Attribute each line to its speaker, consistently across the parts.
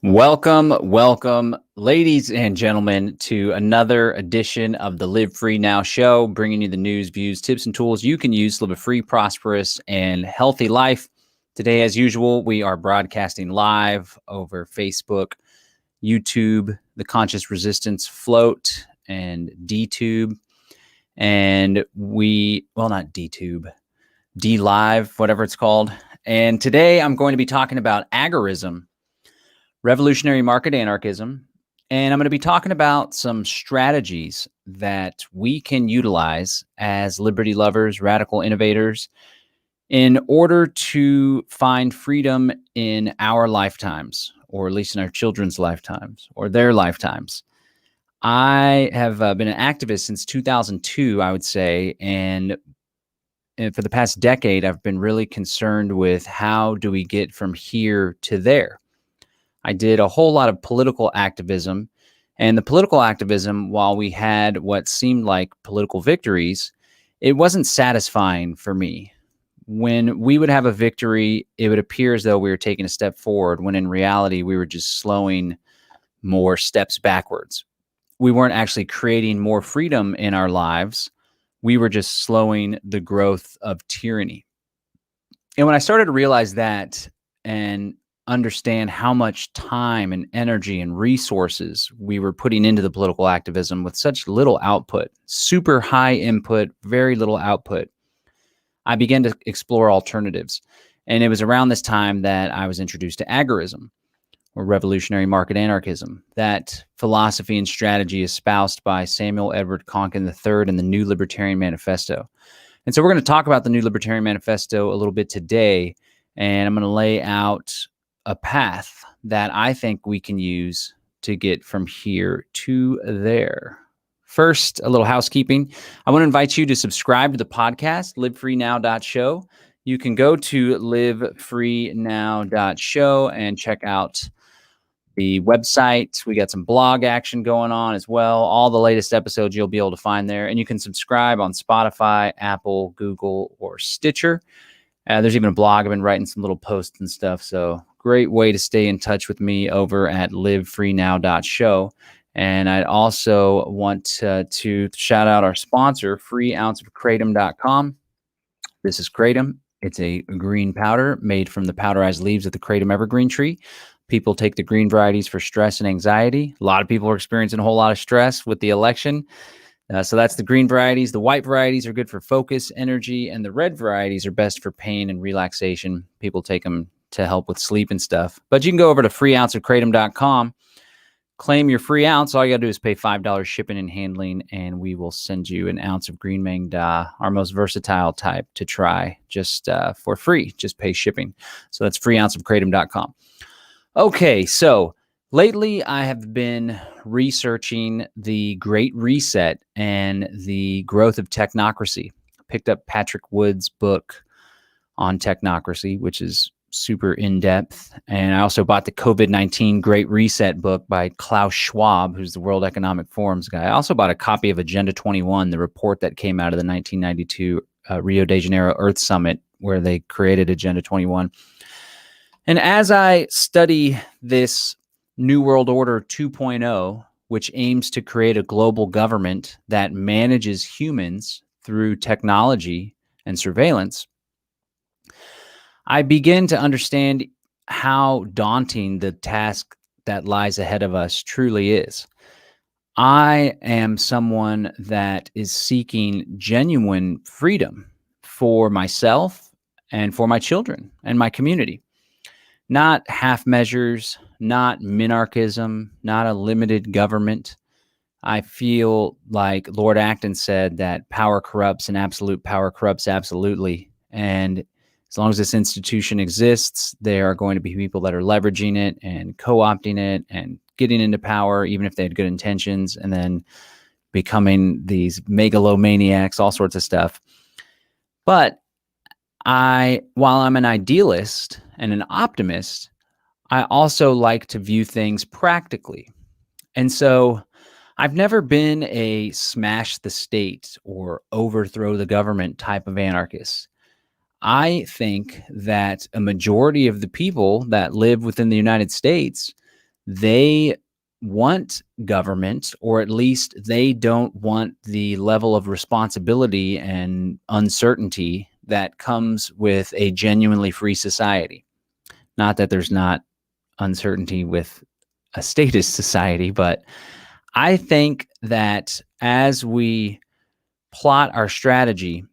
Speaker 1: Welcome, ladies and gentlemen, to another edition of the Live Free Now show, bringing you the news, views, tips, and tools you can use to live a free, prosperous, and healthy life. Today, as usual, we are broadcasting live over Facebook, YouTube, the Conscious Resistance Float, and DTube. And not DTube, DLive, whatever it's called. And today I'm going to be talking about agorism, revolutionary market anarchism, and I'm going to be talking about some strategies that we can utilize as liberty lovers, radical innovators, in order to find freedom in our lifetimes, or at least in our children's lifetimes, or their lifetimes. I have been an activist since 2002, I would say, and for the past decade, I've been really concerned with how do we get from here to there. I did a whole lot of political activism, and the political activism, while we had what seemed like political victories, it wasn't satisfying for me. When we would have a victory, it would appear as though we were taking a step forward, when in reality, we were just slowing more steps backwards. We weren't actually creating more freedom in our lives. We were just slowing the growth of tyranny. And when I started to realize that and understand how much time and energy and resources we were putting into the political activism with such little output, super high input, very little output, I began to explore alternatives. And it was around this time that I was introduced to agorism, or revolutionary market anarchism, that philosophy and strategy espoused by Samuel Edward Konkin III in the New Libertarian Manifesto. And so we're going to talk about the New Libertarian Manifesto a little bit today, and I'm going to lay out a path that I think we can use to get from here to there. First, a little housekeeping. I want to invite you to subscribe to the podcast, livefreenow.show. You can go to livefreenow.show and check out the website. We got some blog action going on as well. All the latest episodes you'll be able to find there. And you can subscribe on Spotify, Apple, Google, or Stitcher. There's even a blog. I've been writing some little posts and stuff. So great way to stay in touch with me over at livefreenow.show. And I'd also want to shout out our sponsor, freeounceofkratom.com. This is kratom. It's a green powder made from the powderized leaves of the kratom evergreen tree. People take the green varieties for stress and anxiety. A lot of people are experiencing a whole lot of stress with the election. So that's the green varieties. The white varieties are good for focus, energy, and the red varieties are best for pain and relaxation. People take them to help with sleep and stuff. But you can go over to freeounceofkratom.com, claim your free ounce. All you got to do is pay $5 shipping and handling, and we will send you an ounce of Green Mang Da, our most versatile type, to try just for free. Just pay shipping. So that's freeounceofkratom.com. Okay, so lately I have been researching the Great Reset and the growth of technocracy. I picked up Patrick Wood's book on technocracy, which is super in-depth. And I also bought the COVID-19 Great Reset book by Klaus Schwab, who's the World Economic Forum's guy. I also bought a copy of Agenda 21, the report that came out of the 1992 Rio de Janeiro Earth Summit, where they created Agenda 21. And as I study this New World Order 2.0, which aims to create a global government that manages humans through technology and surveillance, I begin to understand how daunting the task that lies ahead of us truly is. I am someone that is seeking genuine freedom for myself and for my children and my community. Not half measures, not minarchism, not a limited government. I feel like Lord Acton said that power corrupts and absolute power corrupts absolutely. And as long as this institution exists, there are going to be people that are leveraging it and co-opting it and getting into power, even if they had good intentions, and then becoming these megalomaniacs, all sorts of stuff. But while I'm an idealist and an optimist, I also like to view things practically. And so I've never been a smash the state or overthrow the government type of anarchist. I think that a majority of the people that live within the United States, they want government, or at least they don't want the level of responsibility and uncertainty that comes with a genuinely free society. Not that there's not uncertainty with a statist society, but I think that as we plot our strategy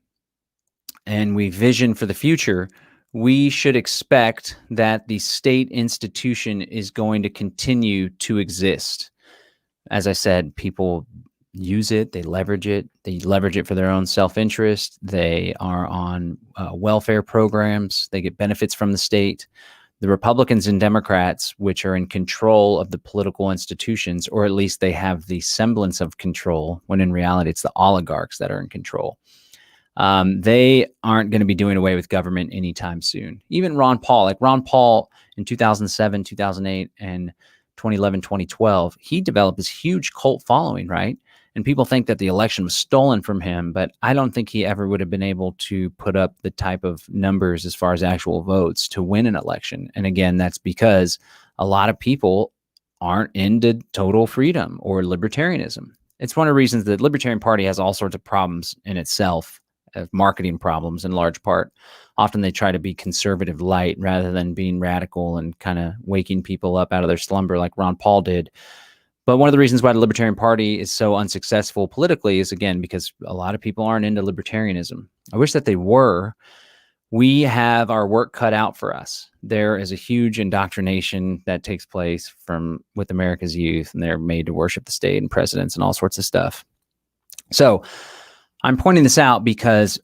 Speaker 1: and we vision for the future, we should expect that the state institution is going to continue to exist. As I said, people use it, they leverage it for their own self-interest. They are on welfare programs, they get benefits from the state. The Republicans and Democrats, which are in control of the political institutions, or at least they have the semblance of control, when in reality it's the oligarchs that are in control. They aren't going to be doing away with government anytime soon. Even Ron Paul in 2007, 2008, and 2011, 2012, he developed this huge cult following, right? And people think that the election was stolen from him, but I don't think he ever would have been able to put up the type of numbers as far as actual votes to win an election. And again, that's because a lot of people aren't into total freedom or libertarianism. It's one of the reasons that the Libertarian Party has all sorts of problems in itself, marketing problems in large part. Often they try to be conservative light rather than being radical and kind of waking people up out of their slumber like Ron Paul did. But one of the reasons why the Libertarian Party is so unsuccessful politically is, again, because a lot of people aren't into libertarianism. I wish that they were. We have our work cut out for us. There is a huge indoctrination that takes place with America's youth, and they're made to worship the state and presidents and all sorts of stuff. So I'm pointing this out because,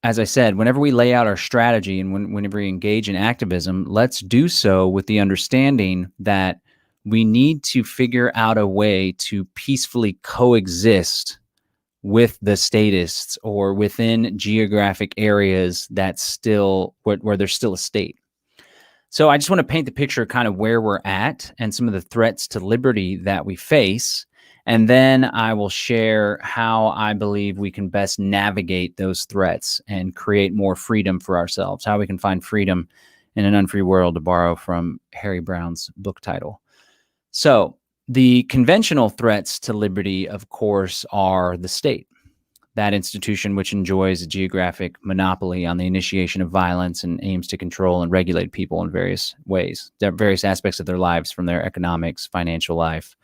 Speaker 1: as I said, whenever we lay out our strategy and whenever we engage in activism, let's do so with the understanding that we need to figure out a way to peacefully coexist with the statists or within geographic areas that's still where there's still a state. So I just want to paint the picture of kind of where we're at and some of the threats to liberty that we face. And then I will share how I believe we can best navigate those threats and create more freedom for ourselves, how we can find freedom in an unfree world, to borrow from Harry Brown's book title. So the conventional threats to liberty, of course, are the state, that institution which enjoys a geographic monopoly on the initiation of violence and aims to control and regulate people in various ways, various aspects of their lives, from their economics, financial life,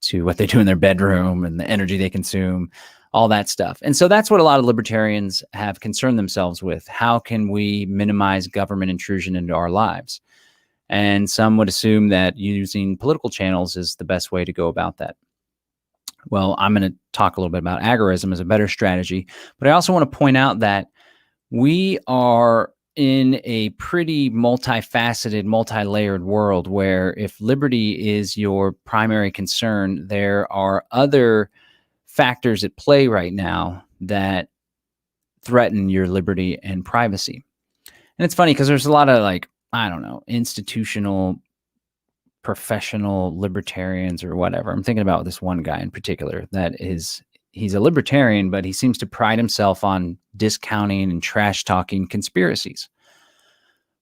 Speaker 1: to what they do in their bedroom and the energy they consume, all that stuff. And so that's what a lot of libertarians have concerned themselves with. How can we minimize government intrusion into our lives? And some would assume that using political channels is the best way to go about that. Well, I'm going to talk a little bit about agorism as a better strategy, but I also want to point out that we are in a pretty multifaceted, multi-layered world where if liberty is your primary concern, there are other factors at play right now that threaten your liberty and privacy. And it's funny because there's a lot of institutional, professional libertarians or whatever. I'm thinking about this one guy in particular he's a libertarian, but he seems to pride himself on discounting and trash talking conspiracies.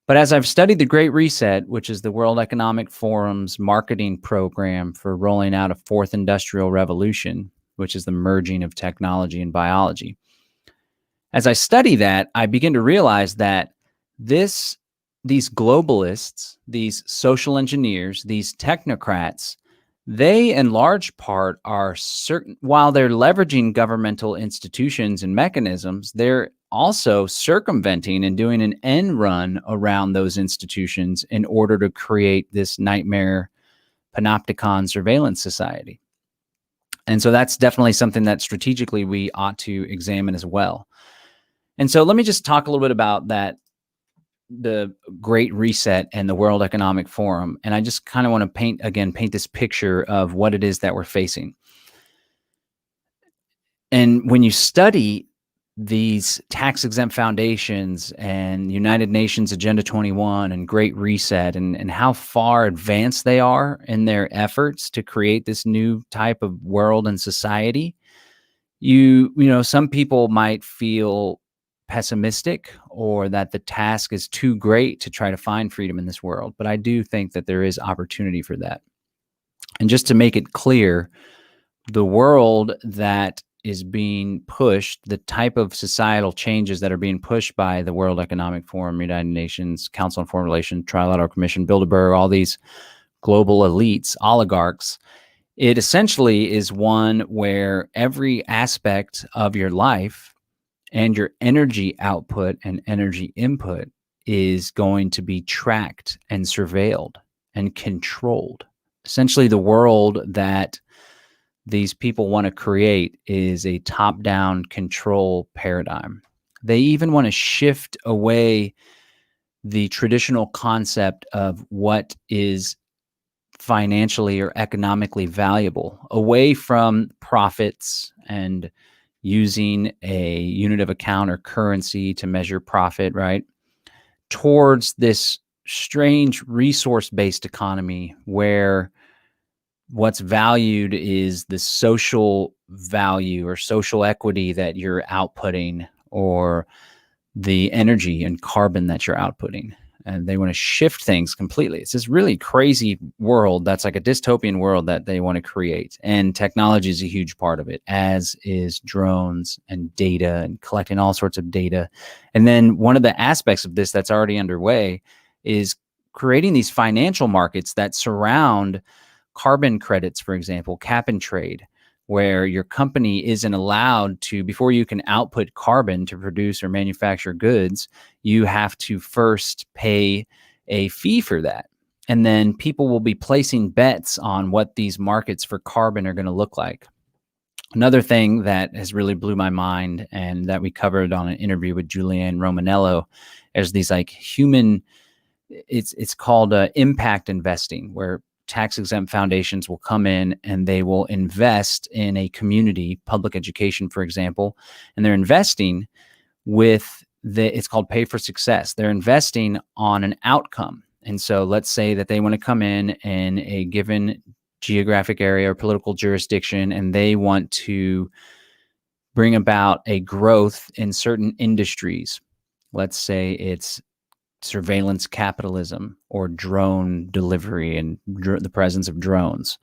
Speaker 1: But as I've studied the Great Reset, which is the World Economic Forum's marketing program for rolling out a fourth industrial revolution, which is the merging of technology and biology, as I study that, I begin to realize that these globalists, these social engineers, these technocrats, they in large part are certain, while they're leveraging governmental institutions and mechanisms, they're also circumventing and doing an end run around those institutions in order to create this nightmare panopticon surveillance society. And so that's definitely something that strategically we ought to examine as well. And so let me just talk a little bit about that, the Great Reset and the World Economic Forum. And I just kind of want to paint this picture of what it is that we're facing. And when you study these tax-exempt foundations and United Nations Agenda 21 and Great Reset and how far advanced they are in their efforts to create this new type of world and society, some people might feel pessimistic or that the task is too great to try to find freedom in this world. But I do think that there is opportunity for that. And just to make it clear, the world that is being pushed, the type of societal changes that are being pushed by the World Economic Forum, United Nations, Council on Foreign Relations, Trilateral Commission, Bilderberg, all these global elites, oligarchs, it essentially is one where every aspect of your life and your energy output and energy input is going to be tracked and surveilled and controlled. Essentially, the world that these people want to create is a top-down control paradigm. They even want to shift away the traditional concept of what is financially or economically valuable, away from profits and using a unit of account or currency to measure profit, right? Towards this strange resource-based economy where what's valued is the social value or social equity that you're outputting, or the energy and carbon that you're outputting. And they want to shift things completely. It's this really crazy world that's like a dystopian world that they want to create. And technology is a huge part of it, as is drones and data and collecting all sorts of data. And then one of the aspects of this that's already underway is creating these financial markets that surround carbon credits, for example, cap and trade, where your company isn't allowed to, before you can output carbon to produce or manufacture goods, you have to first pay a fee for that. And then people will be placing bets on what these markets for carbon are going to look like. Another thing that has really blew my mind, and that we covered on an interview with Julianne Romanello, is these like human, it's called impact investing, where tax-exempt foundations will come in and they will invest in a community, public education, for example, and they're investing with it's called pay for success. They're investing on an outcome. And so let's say that they want to come in a given geographic area or political jurisdiction, and they want to bring about a growth in certain industries. Let's say it's surveillance capitalism or drone delivery and the presence of drones.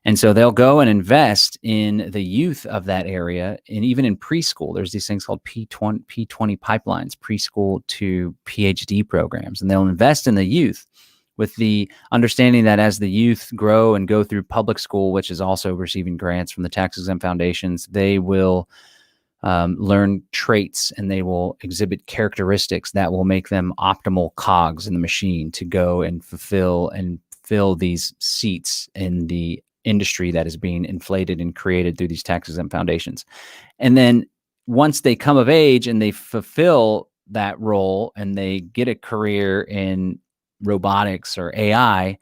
Speaker 1: And so they'll go and invest in the youth of that area. And even in preschool, there's these things called P20 pipelines, preschool to PhD programs. And they'll invest in the youth with the understanding that as the youth grow and go through public school, which is also receiving grants from the tax-exempt foundations, they will learn traits and they will exhibit characteristics that will make them optimal cogs in the machine to go and fulfill and fill these seats in the industry that is being inflated and created through these tax-exempt foundations. And then once they come of age and they fulfill that role and they get a career in robotics or AI,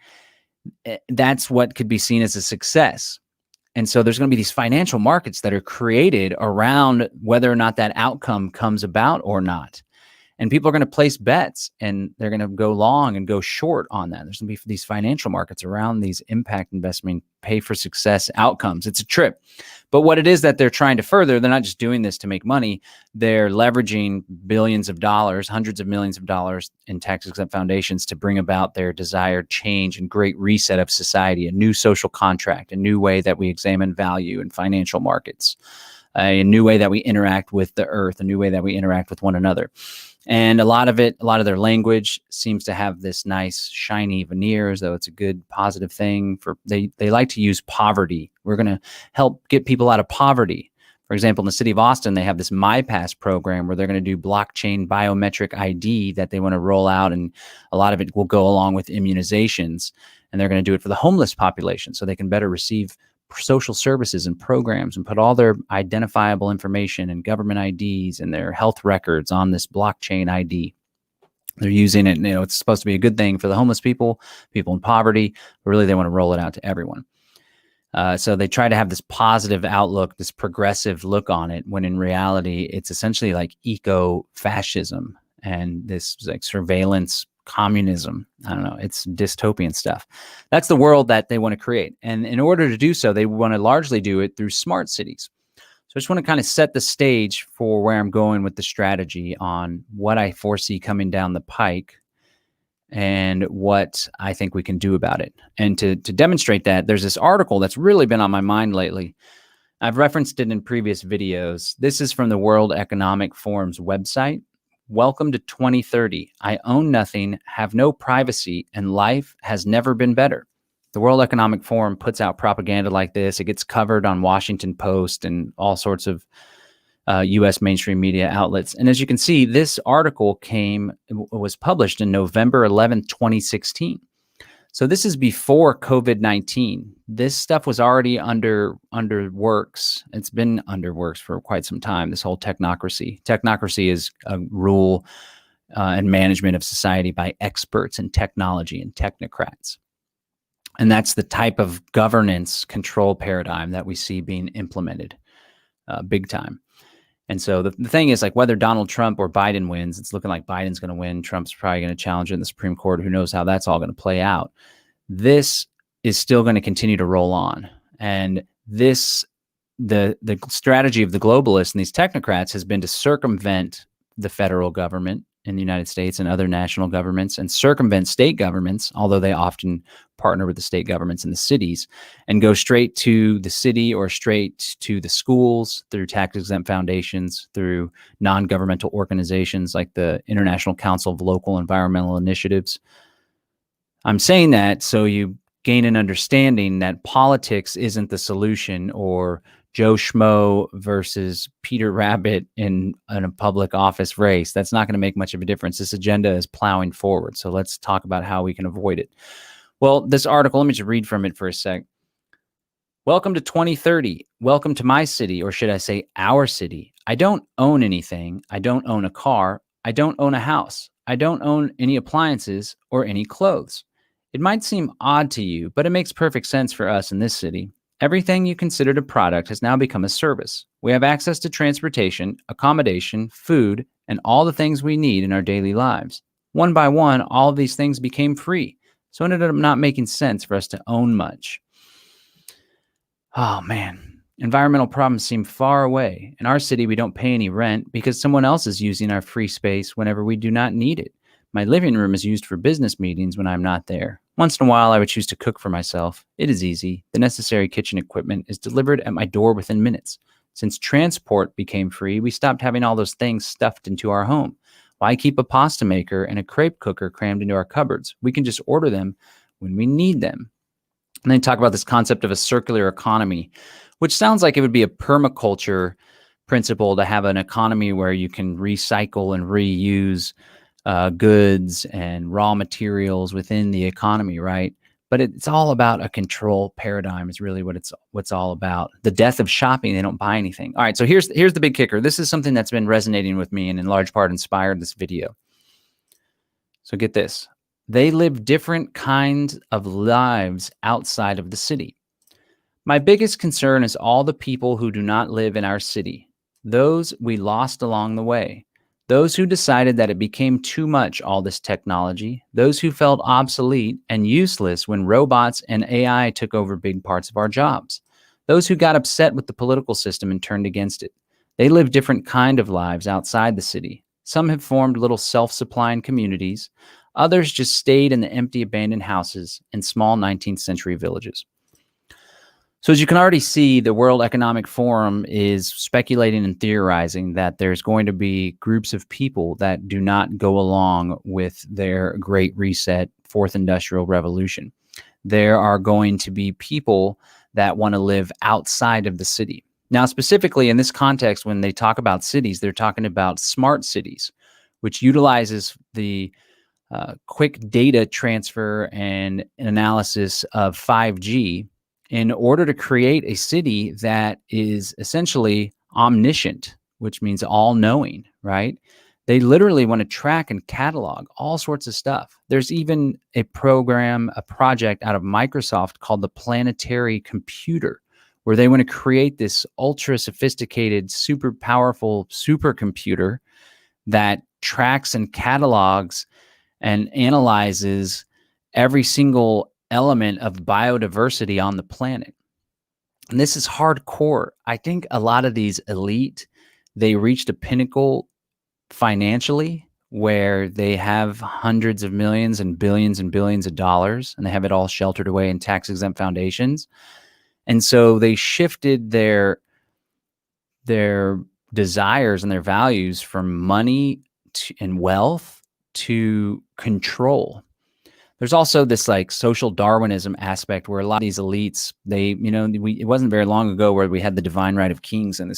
Speaker 1: that's what could be seen as a success. And so there's going to be these financial markets that are created around whether or not that outcome comes about or not. And people are going to place bets and they're going to go long and go short on that. There's going to be these financial markets around these impact investment, pay for success outcomes. It's a trip. But what it is that they're trying to further, they're not just doing this to make money. They're leveraging billions of dollars, hundreds of millions of dollars in tax-exempt foundations to bring about their desired change and great reset of society, a new social contract, a new way that we examine value in financial markets, a new way that we interact with the earth, a new way that we interact with one another. And a lot of their language seems to have this nice shiny veneer, as though it's a good positive thing. They like to use poverty. We're going to help get people out of poverty. For example, in the city of Austin, they have this MyPass program where they're going to do blockchain biometric ID that they want to roll out, and a lot of it will go along with immunizations. And they're going to do it for the homeless population so they can better receive social services and programs and put all their identifiable information and government IDs and their health records on this blockchain ID. They're using it, it's supposed to be a good thing for the homeless people in poverty, but really they want to roll it out to everyone. So they try to have this positive outlook, this progressive look on it, when in reality, it's essentially like eco-fascism and this like surveillance communism. I don't know. It's dystopian stuff. That's the world that they want to create. And in order to do so, they want to largely do it through smart cities. So I just want to kind of set the stage for where I'm going with the strategy on what I foresee coming down the pike and what I think we can do about it. And to demonstrate that, there's this article that's really been on my mind lately. I've referenced it in previous videos. This is from the World Economic Forum's website. Welcome to 2030. I own nothing, have no privacy, and life has never been better. The World Economic Forum puts out propaganda like this. It gets covered on Washington Post and all sorts of U.S. mainstream media outlets. And as you can see, this article was published in November 11th, 2016. So this is before COVID-19. This stuff was already under works. It's been under works for quite some time, this whole technocracy. Technocracy is a rule and management of society by experts in technology and technocrats. And that's the type of governance control paradigm that we see being implemented big time. And so the thing is, like, whether Donald Trump or Biden wins, it's looking like Biden's going to win. Trump's probably going to challenge it in the Supreme Court. Who knows how that's all going to play out? This is still going to continue to roll on. And the strategy of the globalists and these technocrats has been to circumvent the federal government in the United States and other national governments, and circumvent state governments, although they often partner with the state governments in the cities, and go straight to the city or straight to the schools through tax-exempt foundations, through non-governmental organizations like the International Council of Local Environmental Initiatives. I'm saying that so you gain an understanding that politics isn't the solution, or Joe Schmo versus Peter Rabbit in a public office race. That's not going to make much of a difference. This agenda is plowing forward. So let's talk about how we can avoid it. Well, this article, let me just read from it for a sec. Welcome to 2030. Welcome to my city, or should I say our city. I don't own anything. I don't own a car. I don't own a house. I don't own any appliances or any clothes. It might seem odd to you, but it makes perfect sense for us in this city. Everything you considered a product has now become a service. We have access to transportation, accommodation, food, and all the things we need in our daily lives. One by one, all of these things became free, so it ended up not making sense for us to own much. Oh man, environmental problems seem far away. In our city, we don't pay any rent because someone else is using our free space whenever we do not need it. My living room is used for business meetings when I'm not there. Once in a while, I would choose to cook for myself. It is easy. The necessary kitchen equipment is delivered at my door within minutes. Since transport became free, we stopped having all those things stuffed into our home. Why keep a pasta maker and a crepe cooker crammed into our cupboards? We can just order them when we need them. And then talk about this concept of a circular economy, which sounds like it would be a permaculture principle to have an economy where you can recycle and reuse goods and raw materials within the economy, right? But it's all about a control paradigm is really what's all about. The death of shopping, they don't buy anything. All right, so here's the big kicker. This is something that's been resonating with me and in large part inspired this video. So get this. They live different kinds of lives outside of the city. My biggest concern is all the people who do not live in our city, those we lost along the way. Those who decided that it became too much, all this technology, those who felt obsolete and useless when robots and AI took over big parts of our jobs, those who got upset with the political system and turned against it. They live different kind of lives outside the city. Some have formed little self-supplying communities. Others just stayed in the empty abandoned houses in small 19th century villages. So as you can already see, the World Economic Forum is speculating and theorizing that there's going to be groups of people that do not go along with their Great Reset, Fourth Industrial Revolution. There are going to be people that want to live outside of the city. Now, specifically in this context, when they talk about cities, they're talking about smart cities, which utilizes the quick data transfer and analysis of 5G in order to create a city that is essentially omniscient, which means all-knowing, right? They literally want to track and catalog all sorts of stuff. There's even a project out of Microsoft called the Planetary Computer, where they want to create this ultra-sophisticated, super powerful supercomputer that tracks and catalogs and analyzes every single element of biodiversity on the planet. And this is hardcore. I think a lot of these elite, they reached a pinnacle financially where they have hundreds of millions and billions of dollars, and they have it all sheltered away in tax-exempt foundations. And so they shifted their desires and their values from money and wealth to control. There's also this like social Darwinism aspect where a lot of these elites, it wasn't very long ago where we had the divine right of kings in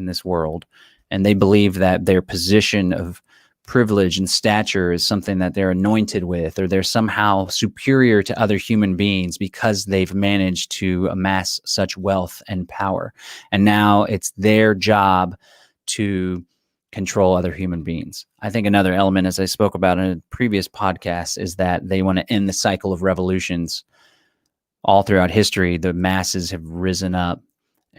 Speaker 1: this world, and they believe that their position of privilege and stature is something that they're anointed with, or they're somehow superior to other human beings because they've managed to amass such wealth and power. And now it's their job to control other human beings. I think another element, as I spoke about in a previous podcast, is that they want to end the cycle of revolutions. All throughout history, the masses have risen up,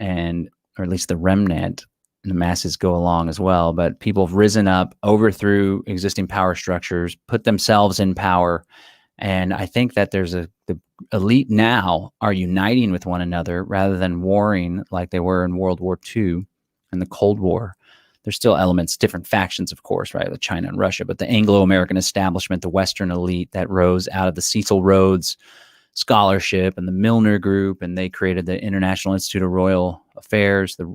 Speaker 1: or at least the remnant, and the masses go along as well, but people have risen up, overthrew existing power structures, put themselves in power. And I think that the elite now are uniting with one another rather than warring like they were in World War II and the Cold War. There's still elements, different factions, of course, right, with China and Russia, but the Anglo-American establishment, the Western elite that rose out of the Cecil Rhodes Scholarship and the Milner Group, and they created the International Institute of Royal Affairs, the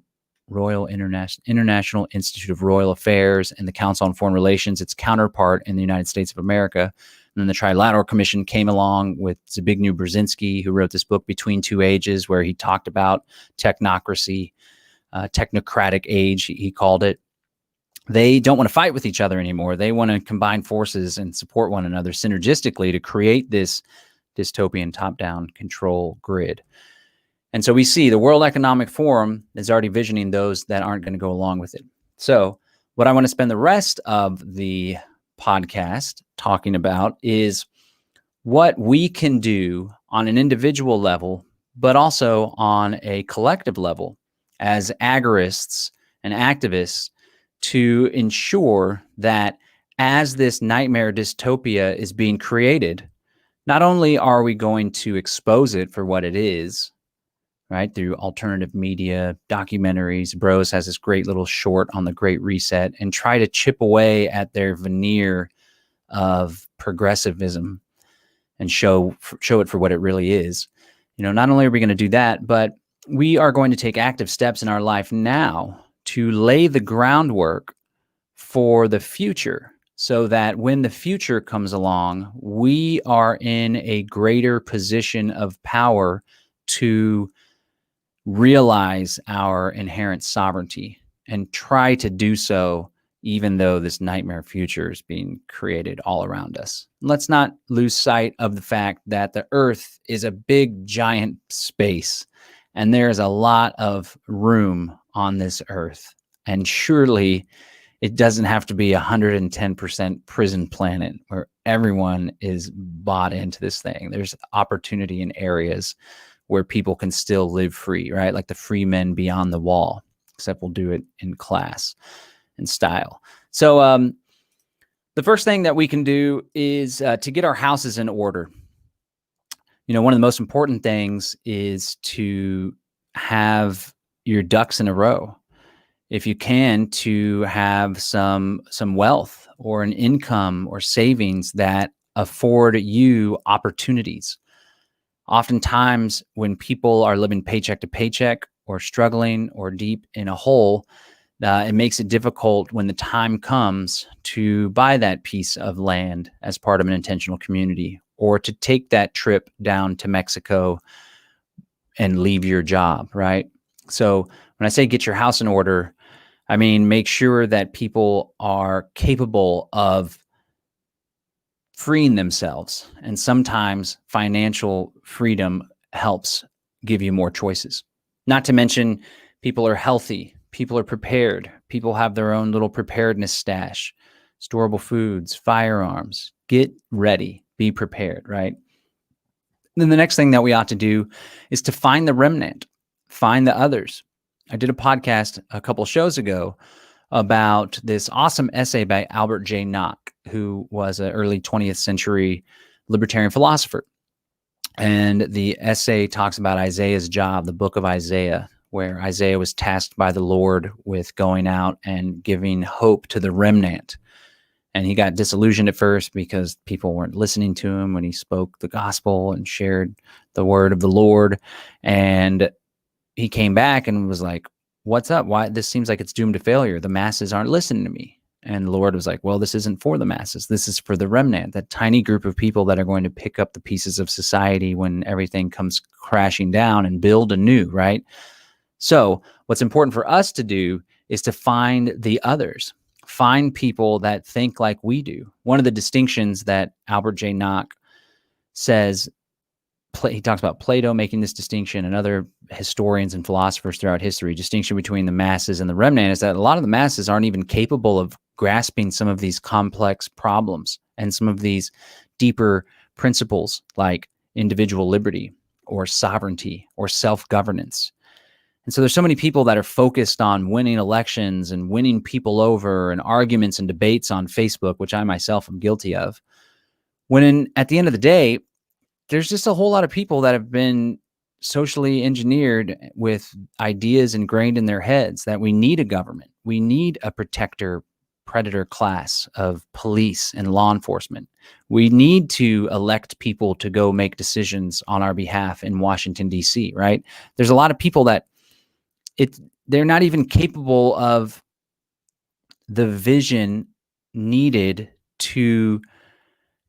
Speaker 1: International Institute of Royal Affairs, and the Council on Foreign Relations, its counterpart in the United States of America. And then the Trilateral Commission came along with Zbigniew Brzezinski, who wrote this book, Between Two Ages, where he talked about technocracy, technocratic age, he called it. They don't want to fight with each other anymore. They want to combine forces and support one another synergistically to create this dystopian top-down control grid. And so we see the World Economic Forum is already visioning those that aren't going to go along with it. So what I want to spend the rest of the podcast talking about is what we can do on an individual level, but also on a collective level as agorists and activists to ensure that as this nightmare dystopia is being created, not only are we going to expose it for what it is, right, through alternative media, documentaries. Bros has this great little short on the Great Reset, and try to chip away at their veneer of progressivism and show it for what it really is. Not only are we going to do that, but we are going to take active steps in our life now to lay the groundwork for the future, so that when the future comes along, we are in a greater position of power to realize our inherent sovereignty and try to do so even though this nightmare future is being created all around us. Let's not lose sight of the fact that the Earth is a big, giant space, and there is a lot of room on this Earth. And surely it doesn't have to be 110% prison planet where everyone is bought into this thing. There's opportunity in areas where people can still live free, right? Like the free men beyond the wall, except we'll do it in class and style. So the first thing that we can do is to get our houses in order. One of the most important things is to have your ducks in a row. If you can, to have some wealth or an income or savings that afford you opportunities. Oftentimes, when people are living paycheck to paycheck or struggling or deep in a hole, it makes it difficult when the time comes to buy that piece of land as part of an intentional community, or to take that trip down to Mexico and leave your job, right? So when I say get your house in order, I mean, make sure that people are capable of freeing themselves. And sometimes financial freedom helps give you more choices. Not to mention, people are healthy, people are prepared, people have their own little preparedness stash, storable foods, firearms. Get ready, be prepared, right? Then the next thing that we ought to do is to find the remnant, find the others. I did a podcast a couple shows ago about this awesome essay by Albert J. Nock, who was an early 20th century libertarian philosopher. And the essay talks about Isaiah's job, the book of Isaiah, where Isaiah was tasked by the Lord with going out and giving hope to the remnant. And he got disillusioned at first because people weren't listening to him when he spoke the gospel and shared the word of the Lord. And he came back and was like, what's up? Why? This seems like it's doomed to failure. The masses aren't listening to me. And the Lord was like, well, this isn't for the masses. This is for the remnant, that tiny group of people that are going to pick up the pieces of society when everything comes crashing down and build anew, right? So what's important for us to do is to find the others, find people that think like we do. One of the distinctions that Albert J. Nock says, he talks about Plato making this distinction, and other historians and philosophers throughout history, distinction between the masses and the remnant, is that a lot of the masses aren't even capable of grasping some of these complex problems and some of these deeper principles like individual liberty or sovereignty or self-governance. And so there's so many people that are focused on winning elections and winning people over and arguments and debates on Facebook, which I myself am guilty of, when at the end of the day, there's just a whole lot of people that have been socially engineered with ideas ingrained in their heads that we need a government. We need a protector predator class of police and law enforcement. We need to elect people to go make decisions on our behalf in Washington, D.C., right? There's a lot of people that they're not even capable of the vision needed to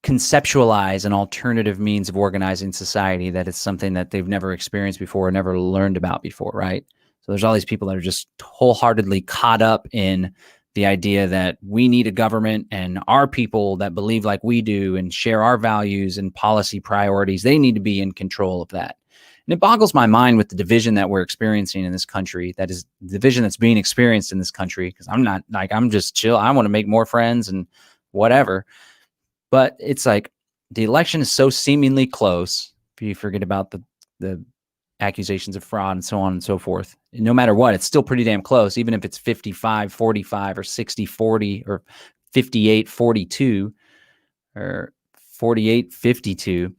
Speaker 1: conceptualize an alternative means of organizing society that is something that they've never experienced before or never learned about before, right? So there's all these people that are just wholeheartedly caught up in the idea that we need a government, and our people that believe like we do and share our values and policy priorities, they need to be in control of that. And it boggles my mind with the division that we're experiencing in this country, that is the division that's being experienced in this country, because I'm just chill. I want to make more friends and whatever. But it's like the election is so seemingly close. If you forget about the accusations of fraud and so on and so forth, and no matter what, it's still pretty damn close, even if it's 55-45 or 60-40 or 58-42 or 48-52.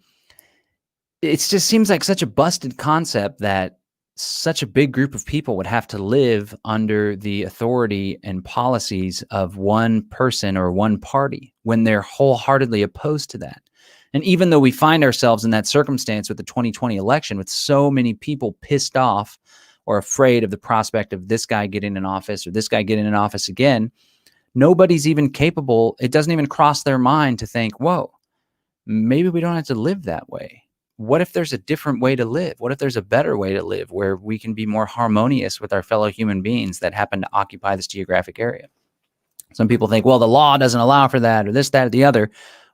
Speaker 1: It just seems like such a busted concept that such a big group of people would have to live under the authority and policies of one person or one party when they're wholeheartedly opposed to that. And even though we find ourselves in that circumstance with the 2020 election, with so many people pissed off or afraid of the prospect of this guy getting in office or this guy getting in office again, nobody's even capable. It doesn't even cross their mind to think, whoa, maybe we don't have to live that way. What if there's a different way to live? What if there's a better way to live where we can be more harmonious with our fellow human beings that happen to occupy this geographic area? Some people think, well, the law doesn't allow for that, or this, that, or the other.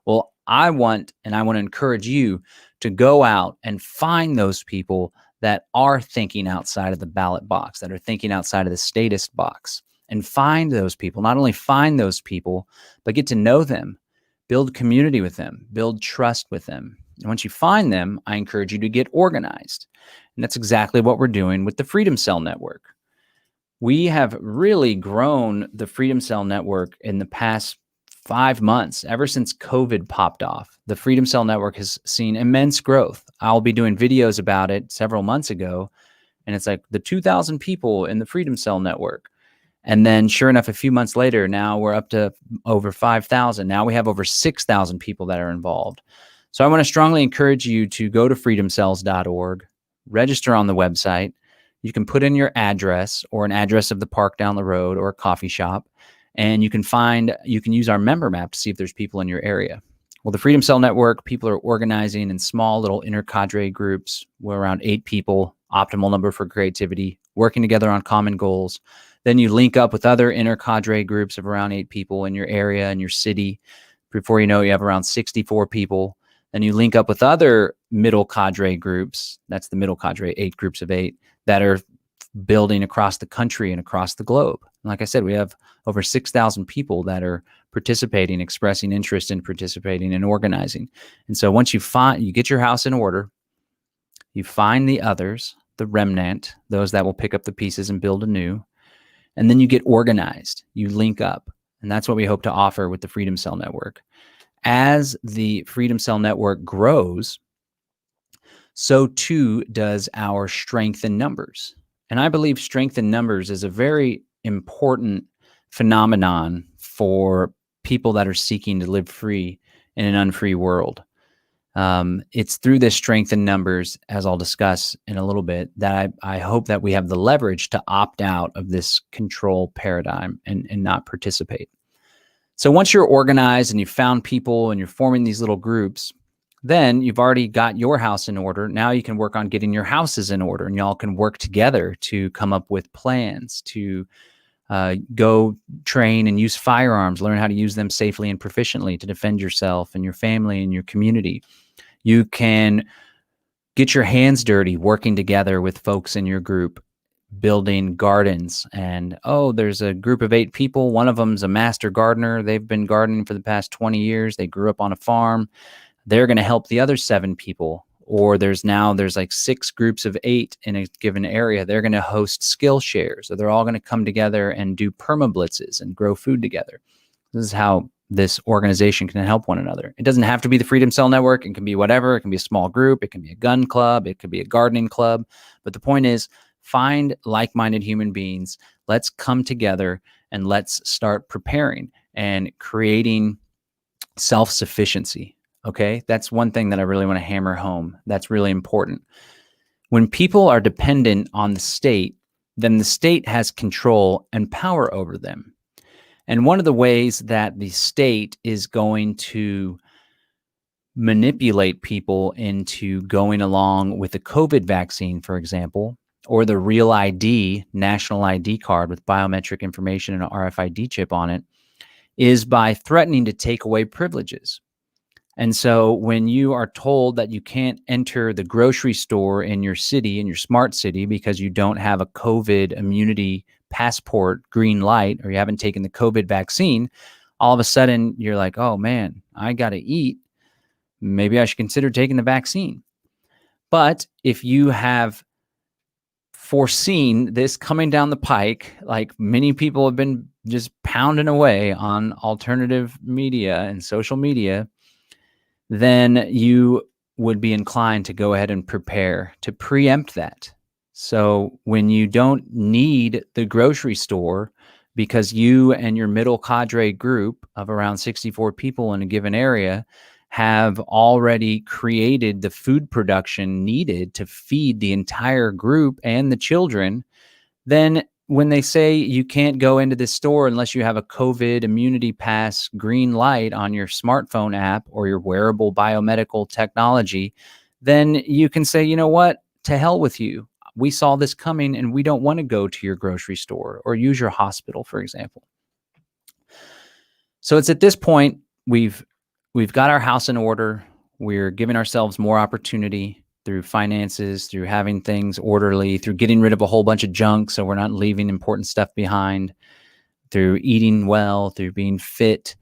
Speaker 1: Well, I want to encourage you to go out and find those people that are thinking outside of the ballot box, that are thinking outside of the statist box, and find those people. Not only find those people, but get to know them, build community with them, build trust with them. And once you find them, I encourage you to get organized. And that's exactly what we're doing with the Freedom Cell Network. We have really grown the Freedom Cell Network in the past 5 months, ever since COVID popped off. The Freedom Cell Network has seen immense growth. I'll be doing videos about it several months ago, and it's like the 2,000 people in the Freedom Cell Network. And then sure enough, a few months later, now we're up to over 5,000. Now we have over 6,000 people that are involved. So I want to strongly encourage you to go to freedomcells.org, register on the website. You can put in your address or an address of the park down the road or a coffee shop, and you can use our member map to see if there's people in your area. Well, the Freedom Cell Network, people are organizing in small little intercadre groups. We're around 8 people, optimal number for creativity, working together on common goals. Then you link up with other intercadre groups of around 8 people in your area, in your city. Before you know it, you have around 64 people. Then you link up with other middle cadre groups. That's the middle cadre, 8 groups of 8 that are building across the country and across the globe. And like I said, we have over 6,000 people that are participating, expressing interest in participating and organizing. And so once you get your house in order, you find the others, the remnant, those that will pick up the pieces and build anew, and then you get organized, you link up. And that's what we hope to offer with the Freedom Cell Network. As the Freedom Cell Network grows, so too does our strength in numbers. And I believe strength in numbers is a very important phenomenon for people that are seeking to live free in an unfree world. It's through this strength in numbers, as I'll discuss in a little bit, that I hope that we have the leverage to opt out of this control paradigm and not participate. So once you're organized and you've found people and you're forming these little groups, then you've already got your house in order. Now you can work on getting your houses in order, and y'all can work together to come up with plans to go train and use firearms, learn how to use them safely and proficiently to defend yourself and your family and your community. You can get your hands dirty working together with folks in your group, building gardens. And, there's a group of 8 people. One of them's a master gardener. They've been gardening for the past 20 years. They grew up on a farm. They're going to help the other 7 people. Or there's like 6 groups of 8 in a given area. They're going to host skill shares, or they're all going to come together and do permablitzes and grow food together. This is how this organization can help one another. It doesn't have to be the Freedom Cell Network. It can be whatever. It can be a small group. It can be a gun club. It could be a gardening club. But the point is, find like-minded human beings. Let's come together and let's start preparing and creating self-sufficiency. Okay, that's one thing that I really want to hammer home. That's really important. When people are dependent on the state, then the state has control and power over them. And one of the ways that the state is going to manipulate people into going along with the COVID vaccine, for example, or the Real ID, national ID card with biometric information and an RFID chip on it, is by threatening to take away privileges. And so when you are told that you can't enter the grocery store in your city, in your smart city, because you don't have a COVID immunity passport green light, or you haven't taken the COVID vaccine, all of a sudden you're like, oh man, I got to eat. Maybe I should consider taking the vaccine. But if you have foreseen this coming down the pike, like many people have been just pounding away on alternative media and social media, then you would be inclined to go ahead and prepare to preempt that. So when you don't need the grocery store because you and your middle cadre group of around 64 people in a given area have already created the food production needed to feed the entire group and the children, then when they say you can't go into this store unless you have a COVID immunity pass green light on your smartphone app or your wearable biomedical technology, then you can say, you know what, to hell with you. We saw this coming and we don't want to go to your grocery store or use your hospital, for example. So it's at this point, we've got our house in order. We're giving ourselves more opportunity through finances, through having things orderly, through getting rid of a whole bunch of junk so we're not leaving important stuff behind, through eating well, through being fit.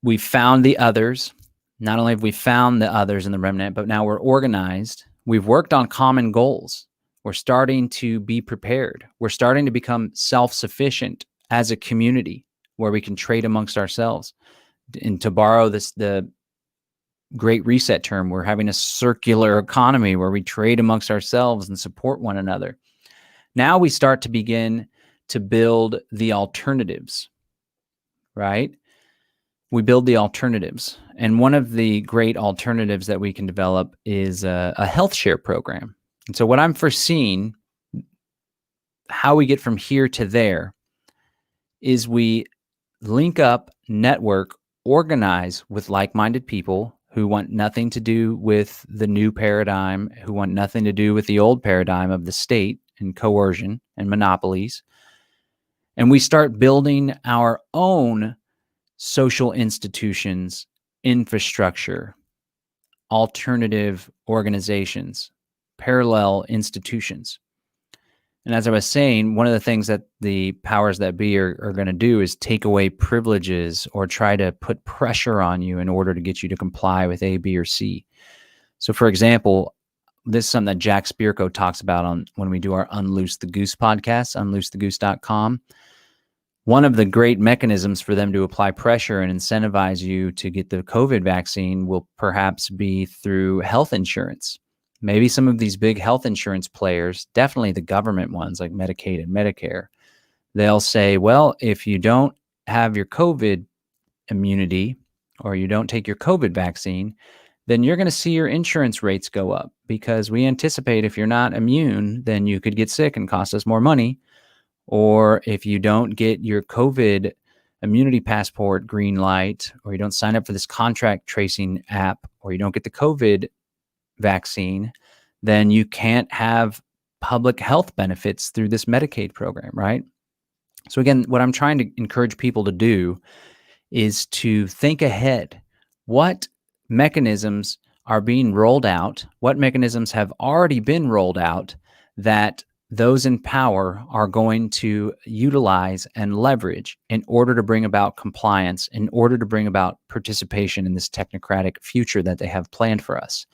Speaker 1: We've found the others. Not only have we found the others in the remnant, but now we're organized. We've worked on common goals. We're starting to be prepared. We're starting to become self-sufficient as a community where we can trade amongst ourselves. And to borrow the Great Reset term, we're having a circular economy where we trade amongst ourselves and support one another. Now we start to begin to build the alternatives, right? We build the alternatives. And one of the great alternatives that we can develop is a health share program. And so what I'm foreseeing, how we get from here to there, is we link up, network, organize with like-minded people who want nothing to do with the new paradigm, who want nothing to do with the old paradigm of the state and coercion and monopolies. And we start building our own social institutions, infrastructure, alternative organizations, parallel institutions. And as I was saying, one of the things that the powers that be are going to do is take away privileges or try to put pressure on you in order to get you to comply with A, B, or C. So for example, this is something that Jack Spirko talks about on when we do our Unloose the Goose podcast, unloosethegoose.com. One of the great mechanisms for them to apply pressure and incentivize you to get the COVID vaccine will perhaps be through health insurance. Maybe some of these big health insurance players, definitely the government ones like Medicaid and Medicare, they'll say, well, if you don't have your COVID immunity or you don't take your COVID vaccine, then you're going to see your insurance rates go up because we anticipate if you're not immune, then you could get sick and cost us more money. Or if you don't get your COVID immunity passport green light, or you don't sign up for this contract tracing app, or you don't get the COVID vaccine, then you can't have public health benefits through this Medicaid program, right? So again, what I'm trying to encourage people to do is to think ahead. What mechanisms are being rolled out? What mechanisms have already been rolled out that those in power are going to utilize and leverage in order to bring about compliance, in order to bring about participation in this technocratic future that they have planned for us?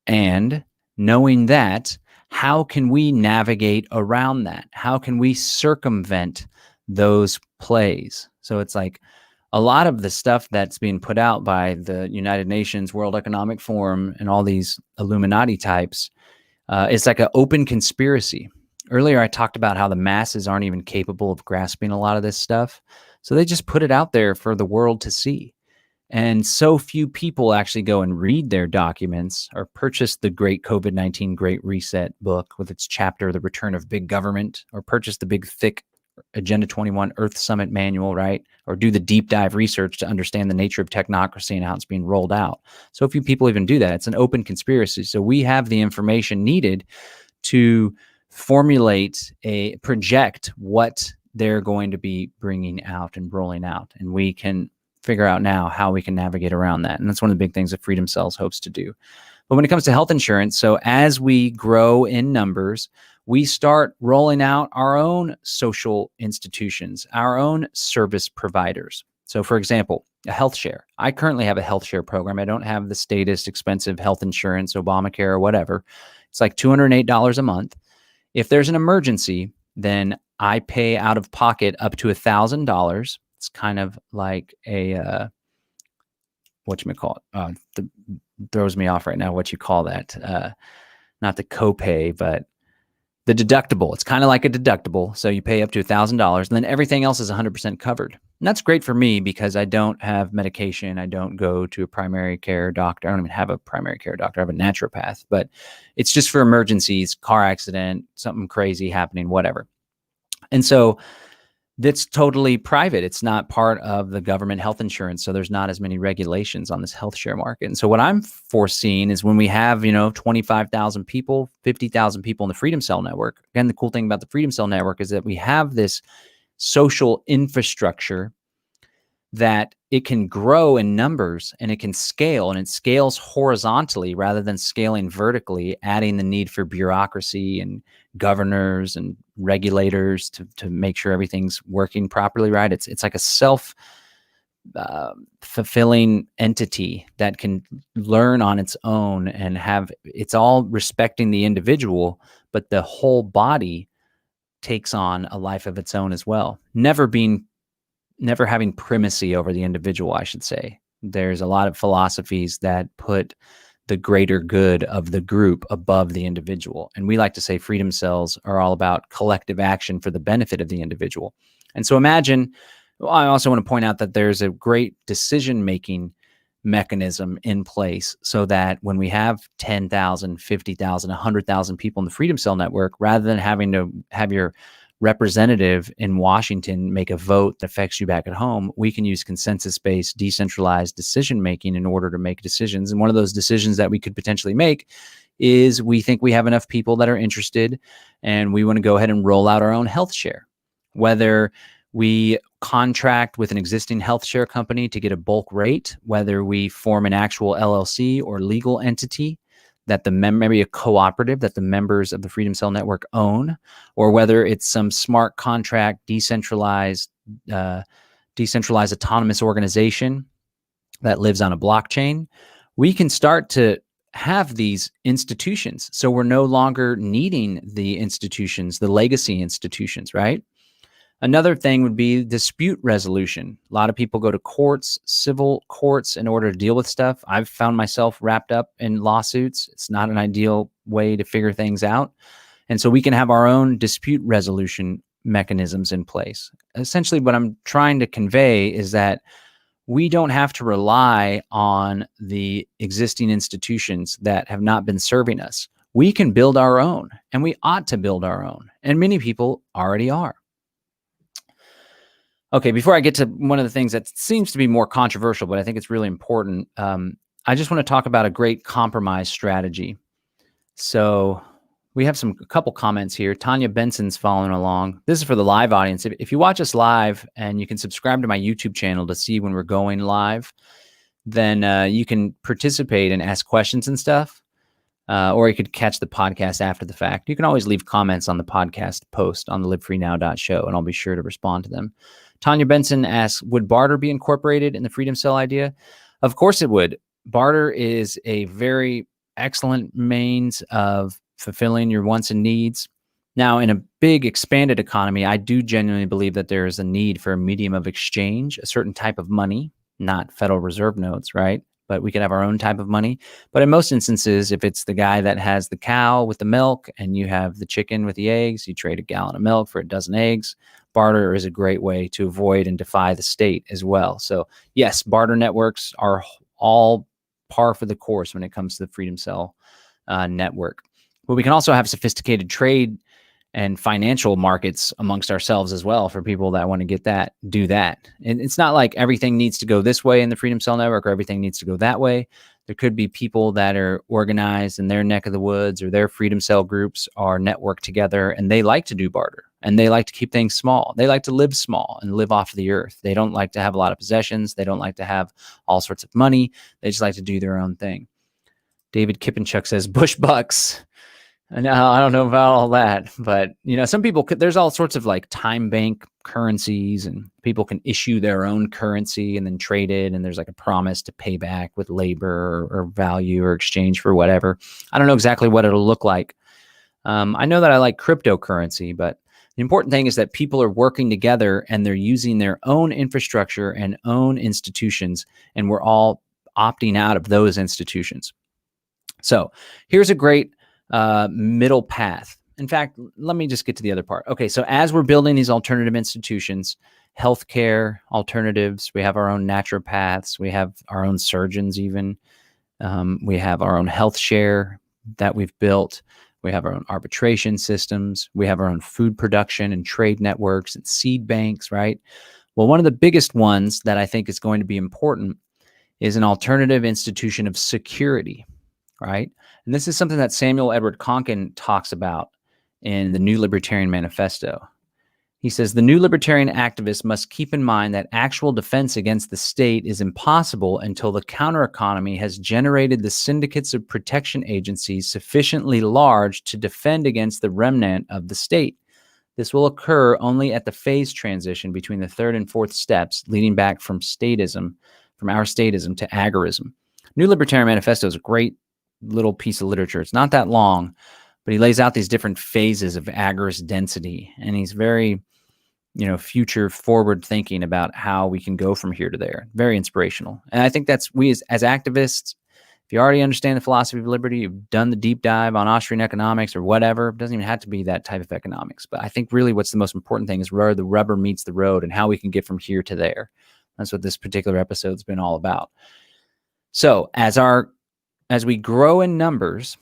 Speaker 1: And knowing that, how can we navigate around that? How can we circumvent those plays? So it's like a lot of the stuff that's being put out by the United Nations, World Economic Forum, and all these Illuminati types, it's like an open conspiracy. Earlier, I talked about how the masses aren't even capable of grasping a lot of this stuff. So they just put it out there for the world to see. And so few people actually go and read their documents or purchase the Great COVID-19 Great Reset book with its chapter, The Return of Big Government, or purchase the big, thick Agenda 21 Earth Summit manual, right? Or do the deep dive research to understand the nature of technocracy and how it's being rolled out. So few people even do that. It's an open conspiracy. So we have the information needed to project what they're going to be bringing out and rolling out. And we can figure out now how we can navigate around that. And that's one of the big things that Freedom Cells hopes to do. But when it comes to health insurance, so as we grow in numbers, we start rolling out our own social institutions, our own service providers. So for example, a health share. I currently have a health share program. I don't have the statist expensive health insurance, Obamacare or whatever. It's like $208 a month. If there's an emergency, then I pay out of pocket up to $1,000. It's kind of like a, whatchamacallit, throws me off right now, what you call that. Not the copay, but the deductible. It's kind of like a deductible. So you pay up to $1,000 and then everything else is 100% covered. And that's great for me because I don't have medication. I don't go to a primary care doctor. I don't even have a primary care doctor. I have a naturopath, but it's just for emergencies, car accident, something crazy happening, whatever. And so that's totally private. It's not part of the government health insurance. So there's not as many regulations on this health share market. And so what I'm foreseeing is when we have, 25,000 people, 50,000 people in the Freedom Cell Network. Again, the cool thing about the Freedom Cell Network is that we have this social infrastructure that it can grow in numbers and it can scale, and it scales horizontally rather than scaling vertically, adding the need for bureaucracy and governors and regulators to make sure everything's working properly, right? It's like a self fulfilling entity that can learn on its own and it's all respecting the individual, but the whole body takes on a life of its own as well. Never having primacy over the individual, I should say. There's a lot of philosophies that put the greater good of the group above the individual. And we like to say freedom cells are all about collective action for the benefit of the individual. And so I also want to point out that there's a great decision-making mechanism in place so that when we have 10,000, 50,000, 100,000 people in the Freedom Cell Network, rather than having to have your representative in Washington make a vote that affects you back at home, we can use consensus-based, decentralized decision-making in order to make decisions. And one of those decisions that we could potentially make is we think we have enough people that are interested and we want to go ahead and roll out our own health share. Whether we contract with an existing health share company to get a bulk rate, whether we form an actual LLC or legal entity that maybe a cooperative that the members of the Freedom Cell Network own, or whether it's some smart contract, decentralized autonomous organization that lives on a blockchain, we can start to have these institutions. So we're no longer needing the institutions, the legacy institutions, right? Another thing would be dispute resolution. A lot of people go to courts, civil courts, in order to deal with stuff. I've found myself wrapped up in lawsuits. It's not an ideal way to figure things out. And so we can have our own dispute resolution mechanisms in place. Essentially, what I'm trying to convey is that we don't have to rely on the existing institutions that have not been serving us. We can build our own, and we ought to build our own. And many people already are. Okay, before I get to one of the things that seems to be more controversial, but I think it's really important, I just want to talk about a great compromise strategy. So we have a couple comments here. Tanya Benson's following along. This is for the live audience. If you watch us live, and you can subscribe to my YouTube channel to see when we're going live, then you can participate and ask questions and stuff. Or you could catch the podcast after the fact. You can always leave comments on the podcast post on the livefreenow.show, and I'll be sure to respond to them. Tanya Benson asks, would barter be incorporated in the Freedom Cell idea? Of course it would. Barter is a very excellent means of fulfilling your wants and needs. Now, in a big expanded economy, I do genuinely believe that there is a need for a medium of exchange, a certain type of money, not Federal Reserve notes, right? But we can have our own type of money. But in most instances, if it's the guy that has the cow with the milk and you have the chicken with the eggs, you trade a gallon of milk for a dozen eggs. Barter is a great way to avoid and defy the state as well. So yes, barter networks are all par for the course when it comes to the Freedom Cell network. But we can also have sophisticated trade and financial markets amongst ourselves as well for people that want to do that. And it's not like everything needs to go this way in the Freedom Cell network or everything needs to go that way. There could be people that are organized in their neck of the woods, or their Freedom Cell groups are networked together, and they like to do barter, and they like to keep things small. They like to live small and live off the earth. They don't like to have a lot of possessions. They don't like to have all sorts of money. They just like to do their own thing. David Kippenchuk says, Bush bucks. And I don't know about all that, but some people there's all sorts of like time bank currencies, and people can issue their own currency and then trade it. And there's like a promise to pay back with labor or value or exchange for whatever. I don't know exactly what it'll look like. I know that I like cryptocurrency, but the important thing is that people are working together and they're using their own infrastructure and own institutions, and we're all opting out of those institutions. So here's a great middle path. In fact, let me just get to the other part. Okay, so as we're building these alternative institutions, healthcare alternatives, we have our own naturopaths, we have our own surgeons even, we have our own health share that we've built, we have our own arbitration systems, we have our own food production and trade networks and seed banks, right? Well, one of the biggest ones that I think is going to be important is an alternative institution of security, right? And this is something that Samuel Edward Konkin talks about in the New Libertarian Manifesto. He says, the new libertarian activists must keep in mind that actual defense against the state is impossible until the countereconomy has generated the syndicates of protection agencies sufficiently large to defend against the remnant of the state. This will occur only at the phase transition between the third and fourth steps, leading back from our statism to agorism. New Libertarian Manifesto is a great little piece of literature. It's not that long, but he lays out these different phases of agorist density, and he's very, future forward thinking about how we can go from here to there. Very inspirational. And I think that's we as activists, if you already understand the philosophy of liberty, you've done the deep dive on Austrian economics or whatever, it doesn't even have to be that type of economics. But I think really what's the most important thing is where the rubber meets the road and how we can get from here to there. That's what this particular episode's been all about. So as we grow in numbers,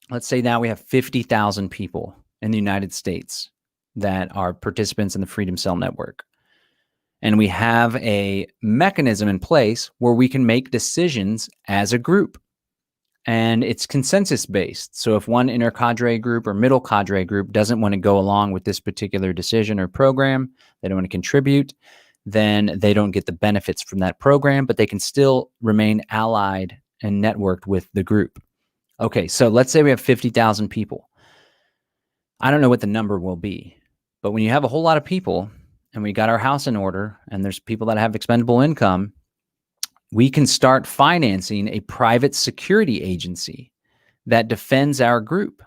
Speaker 1: let's say now we have 50,000 people in the United States that are participants in the Freedom Cell network. And we have a mechanism in place where we can make decisions as a group. And it's consensus based. So if one inner cadre group or middle cadre group doesn't want to go along with this particular decision or program, they don't want to contribute, then they don't get the benefits from that program, but they can still remain allied and networked with the group. Okay, so let's say we have 50,000 people. I don't know what the number will be, but when you have a whole lot of people and we got our house in order and there's people that have expendable income, we can start financing a private security agency that defends our group,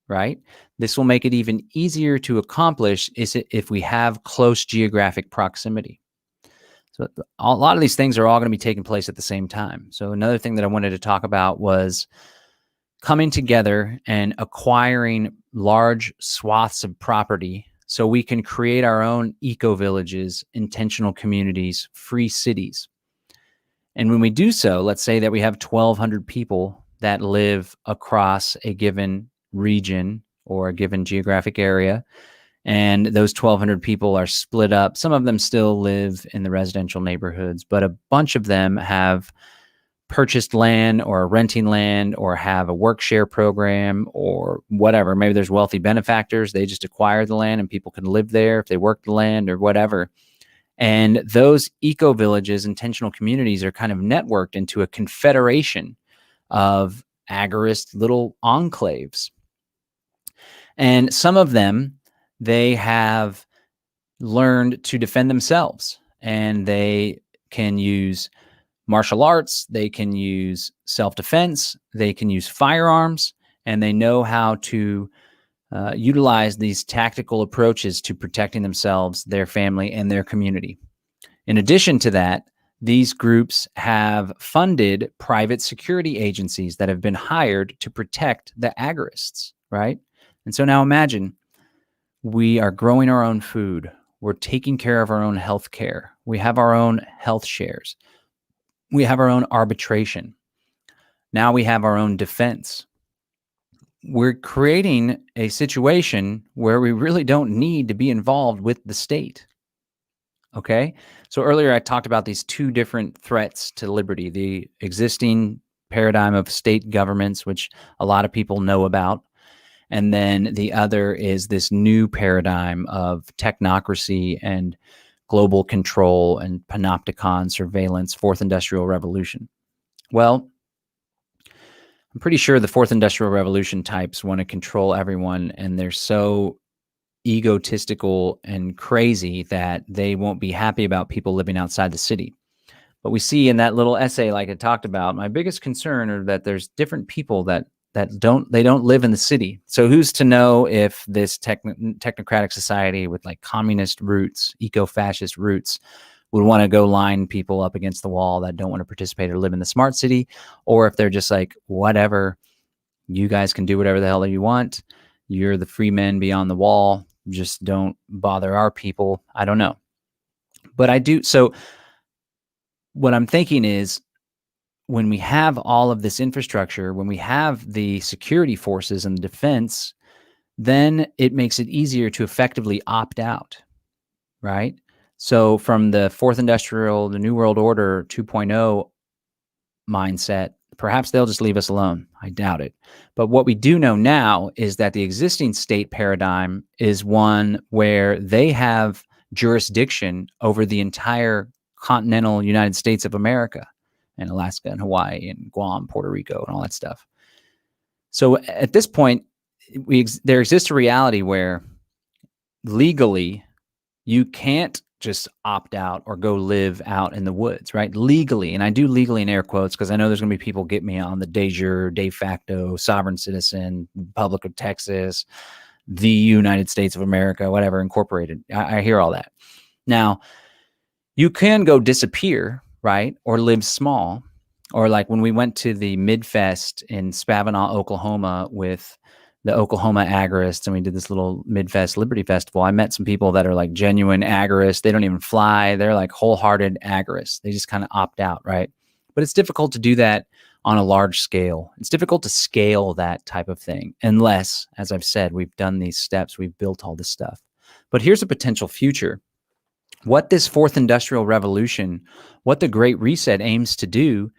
Speaker 1: right? This will make it even easier to accomplish if we have close geographic proximity. So a lot of these things are all going to be taking place at the same time. So another thing that I wanted to talk about was coming together and acquiring large swaths of property so we can create our own eco-villages, intentional communities, free cities. And when we do so, let's say that we have 1,200 people that live across a given region or a given geographic area, and those 1,200 people are split up. Some of them still live in the residential neighborhoods, but a bunch of them have purchased land or are renting land or have a work share program or whatever. Maybe there's wealthy benefactors. They just acquire the land and people can live there if they work the land or whatever. And those eco villages, intentional communities, are kind of networked into a confederation of agorist little enclaves. And some of them, they have learned to defend themselves, and they can use martial arts, they can use self-defense, they can use firearms, and they know how to utilize these tactical approaches to protecting themselves, their family, and their community. In addition to that, these groups have funded private security agencies that have been hired to protect the agorists, right? And so now imagine we are growing our own food. We're taking care of our own health care. We have our own health shares. We have our own arbitration. Now we have our own defense. We're creating a situation where we really don't need to be involved with the state. Okay? So earlier I talked about these two different threats to liberty, the existing paradigm of state governments, which a lot of people know about. And then the other is this new paradigm of technocracy and global control and panopticon surveillance, fourth industrial revolution. Well, I'm pretty sure the fourth industrial revolution types want to control everyone, and they're so egotistical and crazy that they won't be happy about people living outside the city. But we see in that little essay, like I talked about, my biggest concern are that there's different people that don't live in the city. So who's to know if this technocratic society with like communist roots, eco-fascist roots, would want to go line people up against the wall that don't want to participate or live in the smart city, or if they're just like, whatever, you guys can do whatever the hell you want. You're the free men beyond the wall. Just don't bother our people. I don't know. But I do. So what I'm thinking is, when we have all of this infrastructure, when we have the security forces and the defense, then it makes it easier to effectively opt out, right? So from the fourth industrial, the New World Order 2.0 mindset, perhaps they'll just leave us alone. I doubt it. But what we do know now is that the existing state paradigm is one where they have jurisdiction over the entire continental United States of America, and Alaska and Hawaii and Guam, Puerto Rico, and all that stuff. So at this point, there exists a reality where legally you can't just opt out or go live out in the woods, right? Legally, and I do legally in air quotes because I know there's going to be people get me on the de jure, de facto, sovereign citizen, Republic of Texas, the United States of America, whatever, incorporated. I hear all that. Now, you can go disappear, right? Or live small. Or like when we went to the Midfest in Spavinaw, Oklahoma with the Oklahoma Agorists, and we did this little Midfest Liberty Festival, I met some people that are like genuine agorists. They don't even fly. They're like wholehearted agorists. They just kind of opt out, right? But it's difficult to do that on a large scale. It's difficult to scale that type of thing unless, as I've said, we've done these steps, we've built all this stuff. But here's a potential future. What this fourth industrial revolution, what the Great Reset aims to do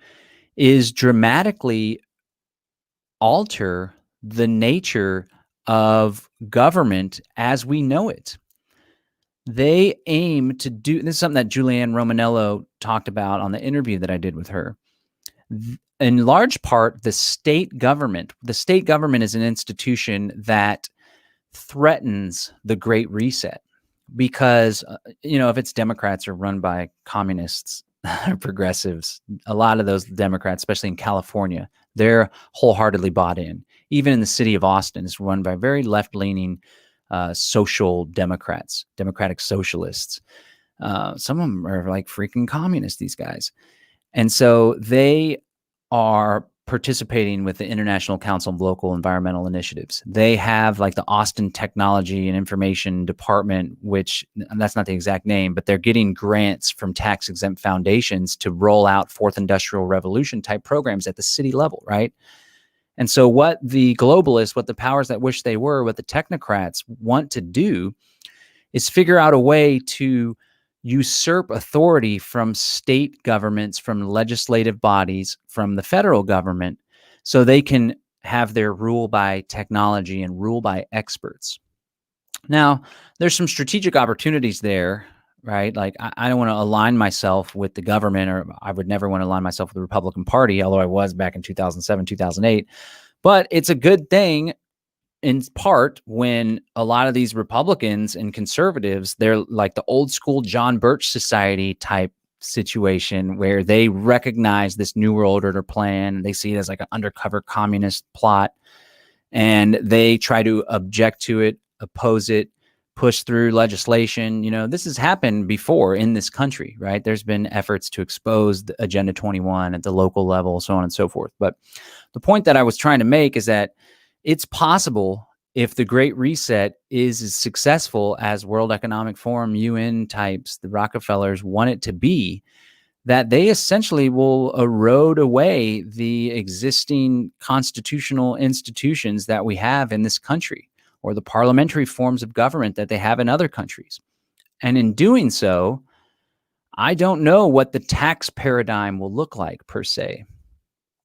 Speaker 1: is dramatically alter the nature of government as we know it. They aim to do, this is something that Julianne Romanello talked about on the interview that I did with her. In large part, the state government is an institution that threatens the Great Reset. Because, if it's Democrats are run by communists or progressives, a lot of those Democrats, especially in California, they're wholeheartedly bought in. Even in the city of Austin, it's run by very left-leaning social Democrats, democratic socialists. Some of them are like freaking communists, these guys. And so they are participating with the International Council of Local Environmental Initiatives. They have like the Austin Technology and Information Department, which, and that's not the exact name, but they're getting grants from tax-exempt foundations to roll out fourth industrial revolution type programs at the city level, right? And so what the globalists, what the powers that wish they were, what the technocrats want to do is figure out a way to usurp authority from state governments, from legislative bodies, from the federal government, so they can have their rule by technology and rule by experts. Now, there's some strategic opportunities there, right? Like I don't want to align myself with the government, or I would never want to align myself with the Republican Party, although I was back in 2007, 2008. But it's a good thing in part when a lot of these Republicans and conservatives, they're like the old school John Birch Society type situation where they recognize this New World Order plan. They see it as like an undercover communist plot, and they try to object to it, oppose it, push through legislation. You know, this has happened before in this country, right? There's been efforts to expose the Agenda 21 at the local level, so on and so forth. But the point that I was trying to make is that it's possible, if the Great Reset is as successful as World Economic Forum, UN types, the Rockefellers want it to be, that they essentially will erode away the existing constitutional institutions that we have in this country, or the parliamentary forms of government that they have in other countries. And in doing so, I don't know what the tax paradigm will look like per se.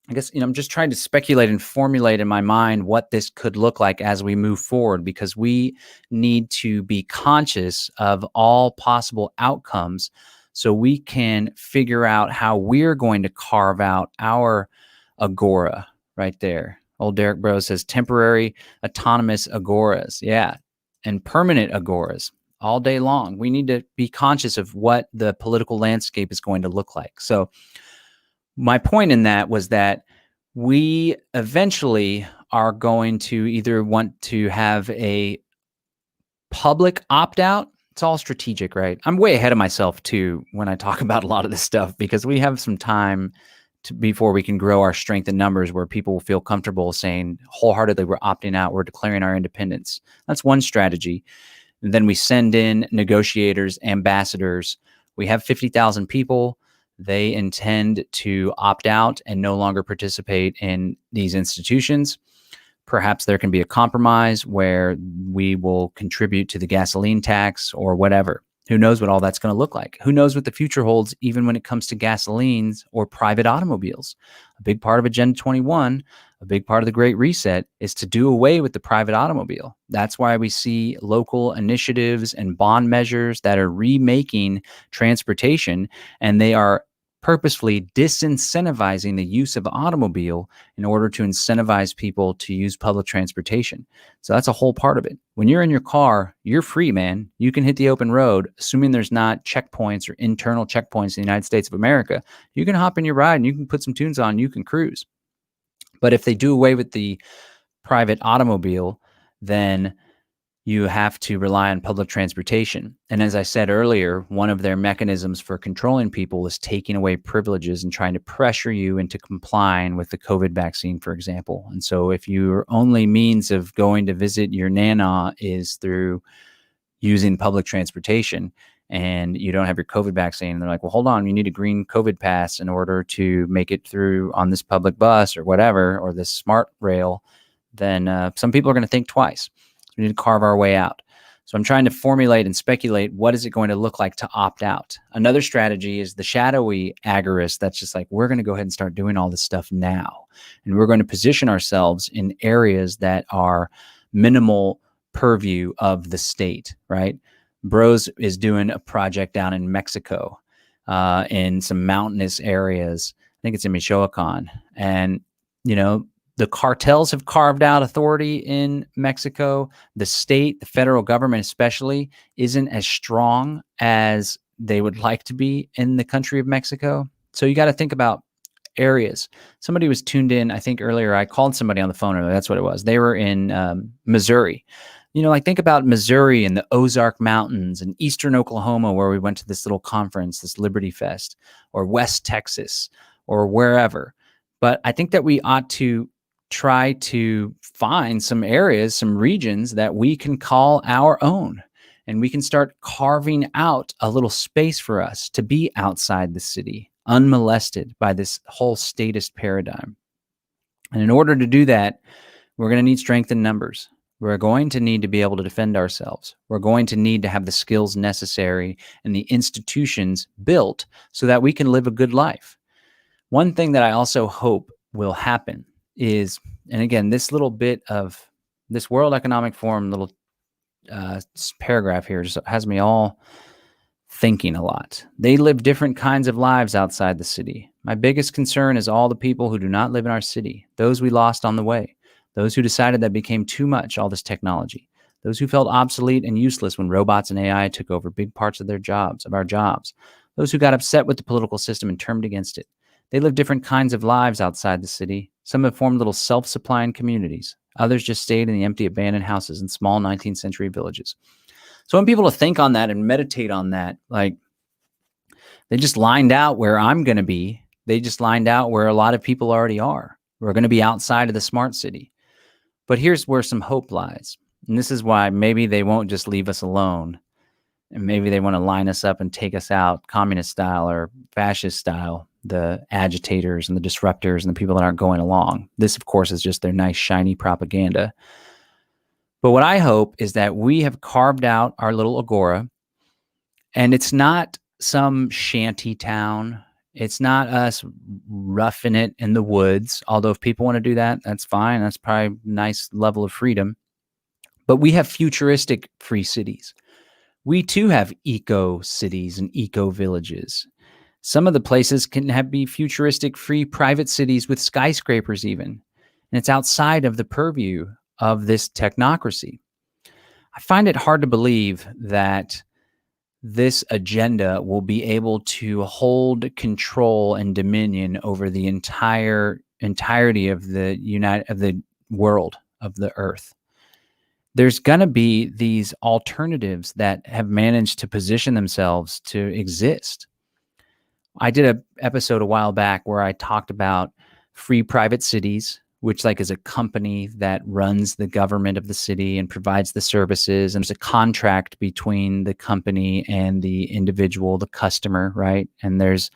Speaker 1: I guess, I'm just trying to speculate and formulate in my mind what this could look like as we move forward, because we need to be conscious of all possible outcomes so we can figure out how we're going to carve out our agora right there. Old Derek Bro says temporary autonomous agoras. Yeah. And permanent agoras all day long. We need to be conscious of what the political landscape is going to look like. So my point in that was that we eventually are going to either want to have a public opt-out. It's all strategic, right? I'm way ahead of myself too when I talk about a lot of this stuff, because we have some time before we can grow our strength in numbers where people will feel comfortable saying wholeheartedly, we're opting out, we're declaring our independence. That's one strategy. And then we send in negotiators, ambassadors. We have 50,000 people. They intend to opt out and no longer participate in these institutions. Perhaps there can be a compromise where we will contribute to the gasoline tax or whatever. Who knows what all that's going to look like? Who knows what the future holds, even when it comes to gasolines or private automobiles? A big part of Agenda 21, a big part of the Great Reset, is to do away with the private automobile. That's why we see local initiatives and bond measures that are remaking transportation, and they are purposefully disincentivizing the use of automobile in order to incentivize people to use public transportation. So that's a whole part of it. When you're in your car, you're free, man. You can hit the open road, assuming there's not checkpoints or internal checkpoints in the United States of America. You can hop in your ride and you can put some tunes on, you can cruise. But if they do away with the private automobile, then you have to rely on public transportation. And as I said earlier, one of their mechanisms for controlling people is taking away privileges and trying to pressure you into complying with the COVID vaccine, for example. And so if your only means of going to visit your nana is through using public transportation and you don't have your COVID vaccine, and they're like, well, hold on, you need a green COVID pass in order to make it through on this public bus or whatever, or this smart rail, then some people are going to think twice. We need to carve our way out. So I'm trying to formulate and speculate, what is it going to look like to opt out? Another strategy is the shadowy agorist. That's just like, we're going to go ahead and start doing all this stuff now. And we're going to position ourselves in areas that are minimal purview of the state, right? Bros is doing a project down in Mexico, in some mountainous areas. I think it's in Michoacan. And, the cartels have carved out authority in Mexico. The state, the federal government especially, isn't as strong as they would like to be in the country of Mexico. So you got to think about areas. Somebody was tuned in, I think earlier, I called somebody on the phone earlier. That's what it was. They were in Missouri. Think about Missouri and the Ozark Mountains and eastern Oklahoma, where we went to this little conference, this Liberty Fest, or West Texas, or wherever. But I think that we ought to try to find some areas, some regions that we can call our own. And we can start carving out a little space for us to be outside the city, unmolested by this whole statist paradigm. And in order to do that, we're going to need strength in numbers. We're going to need to be able to defend ourselves. We're going to need to have the skills necessary and the institutions built so that we can live a good life. One thing that I also hope will happen is, and again, this little bit of this World Economic Forum little paragraph here just has me all thinking a lot. They live different kinds of lives outside the city. My biggest concern is all the people who do not live in our city, those we lost on the way, those who decided that became too much, all this technology, those who felt obsolete and useless when robots and AI took over big parts of our jobs, those who got upset with the political system and turned against it. They live different kinds of lives outside the city. Some have formed little self-supplying communities. Others just stayed in the empty abandoned houses in small 19th century villages. So I want people to think on that and meditate on that. Like, they just lined out where I'm going to be. They just lined out where a lot of people already are. We're going to be outside of the smart city. But here's where some hope lies. And this is why maybe they won't just leave us alone. And maybe they want to line us up and take us out communist style or fascist style, the agitators and the disruptors and the people that aren't going along. This, of course, is just their nice, shiny propaganda. But what I hope is that we have carved out our little agora, and it's not some shanty town. It's not us roughing it in the woods. Although if people want to do that, that's fine. That's probably a nice level of freedom. But we have futuristic free cities. We too have eco cities and eco villages. Some of the places can be futuristic free private cities with skyscrapers even. And it's outside of the purview of this technocracy. I find it hard to believe that this agenda will be able to hold control and dominion over the entirety of the world, of the earth. There's going to be these alternatives that have managed to position themselves to exist. I did an episode a while back where I talked about free private cities, which is a company that runs the government of the city and provides the services. And there's a contract between the company and the individual, the customer, right? And there's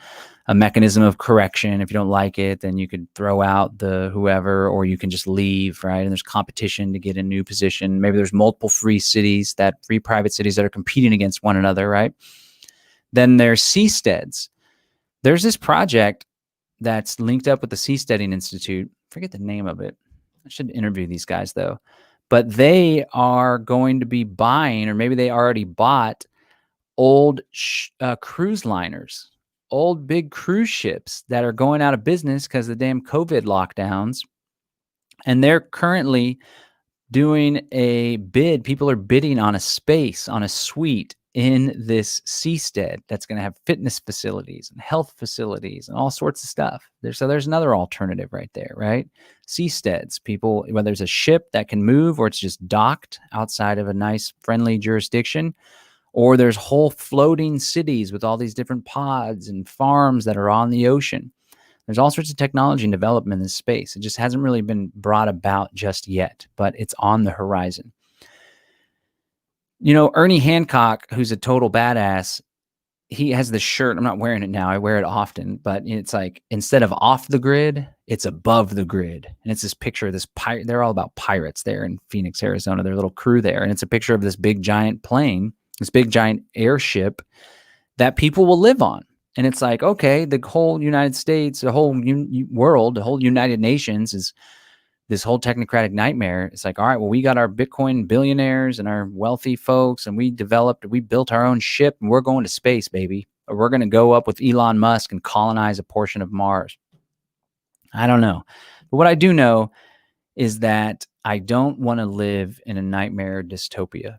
Speaker 1: a mechanism of correction. If you don't like it, then you could throw out the whoever, or you can just leave, right? And there's competition to get a new position. Maybe there's multiple free private cities that are competing against one another, right? Then there's seasteads. There's this project that's linked up with the Seasteading Institute. Forget the name of it. I should interview these guys though. But they are going to be buying, or maybe they already bought, old cruise liners, old big cruise ships that are going out of business because of the damn COVID lockdowns. And they're currently doing a bid. People are bidding on a space, on a suite in this seastead that's going to have fitness facilities and health facilities and all sorts of stuff. So there's another alternative right there, right? Seasteads, people, whether it's a ship that can move or it's just docked outside of a nice friendly jurisdiction, or there's whole floating cities with all these different pods and farms that are on the ocean. There's all sorts of technology and development in this space. It just hasn't really been brought about just yet, but it's on the horizon. You know, Ernie Hancock, who's a total badass, he has this shirt. I'm not wearing it now. I wear it often, but it's like, instead of off the grid, it's above the grid. And it's this picture of this pirate. They're all about pirates there in Phoenix, Arizona, their little crew there. And it's a picture of this big giant plane, this big giant airship that people will live on. And it's like, okay, the whole United States, the whole world, the whole United Nations is this whole technocratic nightmare. It's like, all right, well, we got our Bitcoin billionaires and our wealthy folks, and we built our own ship, and we're going to space, baby. Or we're going to go up with Elon Musk and colonize a portion of Mars. I don't know. But what I do know is that I don't want to live in a nightmare dystopia.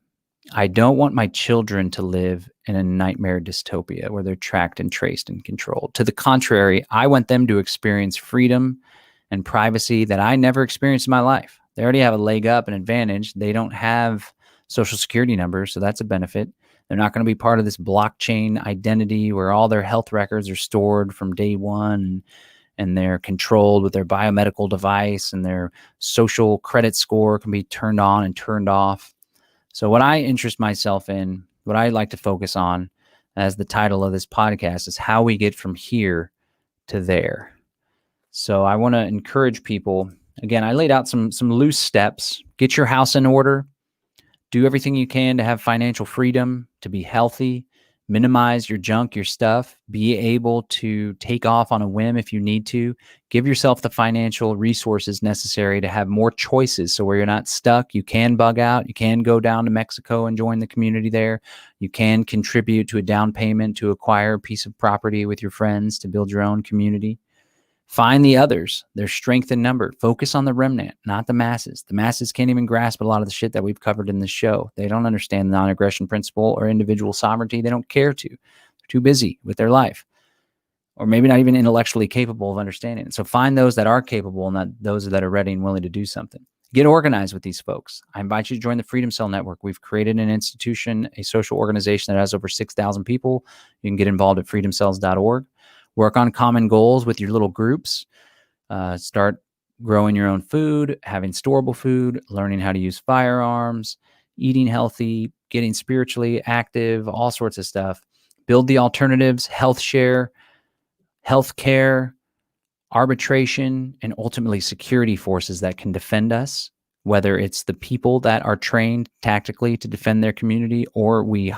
Speaker 1: I don't want my children to live in a nightmare dystopia where they're tracked and traced and controlled. To the contrary, I want them to experience freedom and privacy that I never experienced in my life. They already have a leg up, an advantage. They don't have social security numbers, so that's a benefit. They're not going to be part of this blockchain identity where all their health records are stored from day one, and they're controlled with their biomedical device, and their social credit score can be turned on and turned off. So what I interest myself in, what I like to focus on as the title of this podcast, is how we get from here to there. So I want to encourage people. Again, I laid out some loose steps. Get your house in order. Do everything you can to have financial freedom, to be healthy, minimize your junk, your stuff, be able to take off on a whim if you need to. Give yourself the financial resources necessary to have more choices. So where you're not stuck, you can bug out. You can go down to Mexico and join the community there. You can contribute to a down payment to acquire a piece of property with your friends to build your own community. Find the others, their strength in number. Focus on the remnant, not the masses. The masses can't even grasp a lot of the shit that we've covered in this show. They don't understand the non-aggression principle or individual sovereignty. They don't care to. They're too busy with their life, or maybe not even intellectually capable of understanding it. So find those that are capable and that those that are ready and willing to do something. Get organized with these folks. I invite you to join the Freedom Cell Network. We've created an institution, a social organization that has over 6,000 people. You can get involved at freedomcells.org. Work on common goals with your little groups. Start growing your own food, having storable food, learning how to use firearms, eating healthy, getting spiritually active, all sorts of stuff. Build the alternatives, health share, health care, arbitration, and ultimately security forces that can defend us, whether it's the people that are trained tactically to defend their community, or we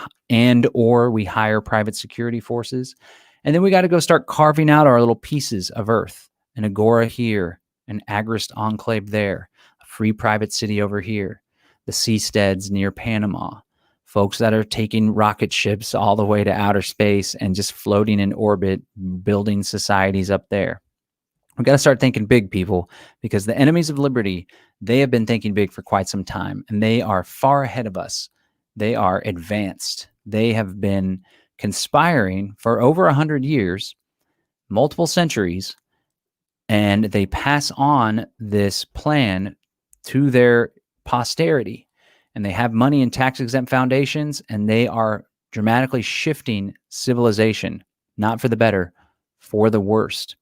Speaker 1: hire private security forces. And then we got to go start carving out our little pieces of earth. An agora here, an Agorist enclave there, a free private city over here, the seasteads near Panama, folks that are taking rocket ships all the way to outer space and just floating in orbit, building societies up there. We've got to start thinking big, people, because the enemies of liberty, they have been thinking big for quite some time, and they are far ahead of us. They are advanced. They have been conspiring for over 100 years, multiple centuries, and they pass on this plan to their posterity. And they have money in tax-exempt foundations, and they are dramatically shifting civilization, not for the better, for the worst.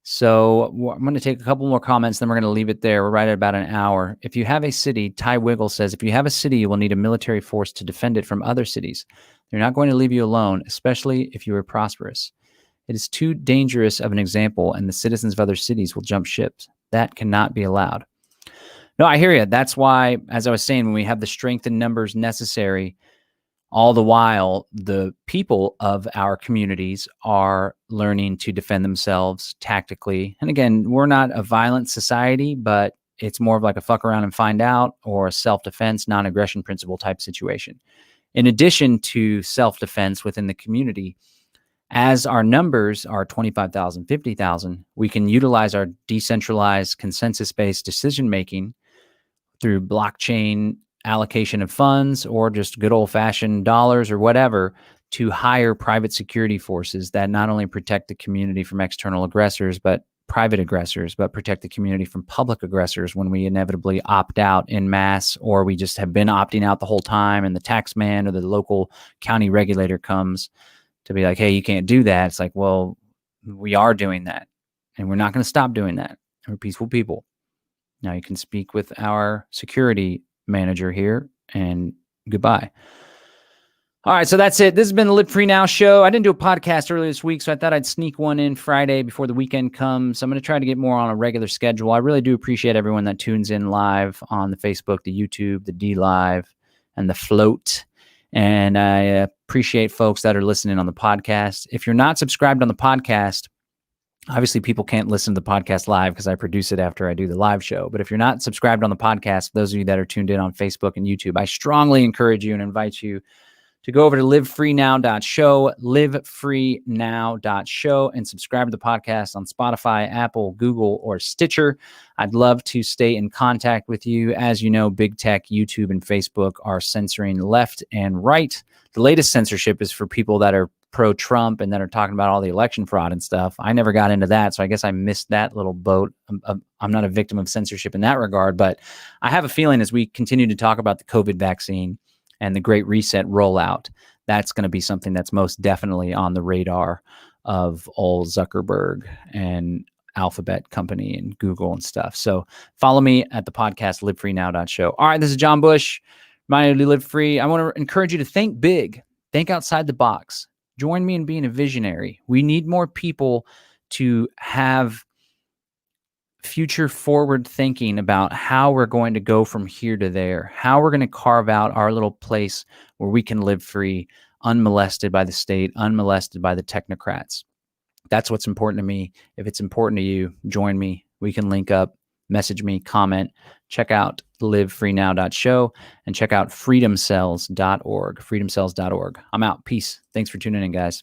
Speaker 1: So I'm going to take a couple more comments, then we're going to leave it there. We're right at about an hour. If you have a city, Ty Wiggle says, if you have a city, you will need a military force to defend it from other cities. They're not going to leave you alone, especially if you are prosperous. It is too dangerous of an example, and the citizens of other cities will jump ships. That cannot be allowed. No, I hear you. That's why, as I was saying, when we have the strength and numbers necessary, all the while, the people of our communities are learning to defend themselves tactically. And again, we're not a violent society, but it's more of like a fuck around and find out, or a self-defense, non-aggression principle type situation. In addition to self-defense within the community, as our numbers are 25,000, 50,000, we can utilize our decentralized consensus-based decision-making through blockchain allocation of funds, or just good old-fashioned dollars or whatever, to hire private security forces that not only protect the community from external aggressors, but private aggressors, but protect the community from public aggressors when we inevitably opt out in mass, or we just have been opting out the whole time, and the tax man or the local county regulator comes to be like, hey, you can't do that. It's like, well, we are doing that, and we're not going to stop doing that. We're peaceful people. Now you can speak with our security manager here, and goodbye. All right, so that's it. This has been the Live Free Now show. I didn't do a podcast earlier this week, so I thought I'd sneak one in Friday before the weekend comes. I'm going to try to get more on a regular schedule. I really do appreciate everyone that tunes in live on the Facebook, the YouTube, the D Live, and the Float. And I appreciate folks that are listening on the podcast. If you're not subscribed on the podcast, obviously people can't listen to the podcast live because I produce it after I do the live show. But if you're not subscribed on the podcast, those of you that are tuned in on Facebook and YouTube, I strongly encourage you and invite you to go over to livefreenow.show, livefreenow.show, and subscribe to the podcast on Spotify, Apple, Google, or Stitcher. I'd love to stay in contact with you. As you know, big tech, YouTube, and Facebook are censoring left and right. The latest censorship is for people that are pro-Trump and that are talking about all the election fraud and stuff. I never got into that, so I guess I missed that little boat. I'm not a victim of censorship in that regard, but I have a feeling as we continue to talk about the COVID vaccine and the Great Reset rollout, that's going to be something that's most definitely on the radar of old Zuckerberg and Alphabet Company and Google and stuff. So follow me at the podcast, livefreenow.show. All right, this is John Bush. Remind you to live free. I want to encourage you to think big, think outside the box. Join me in being a visionary. We need more people to have future forward thinking about how we're going to go from here to there, how we're going to carve out our little place where we can live free, unmolested by the state, unmolested by the technocrats. That's what's important to me. If it's important to you, join me. We can link up, message me, comment, check out livefreenow.show and check out freedomcells.org, freedomcells.org. I'm out. Peace. Thanks for tuning in, guys.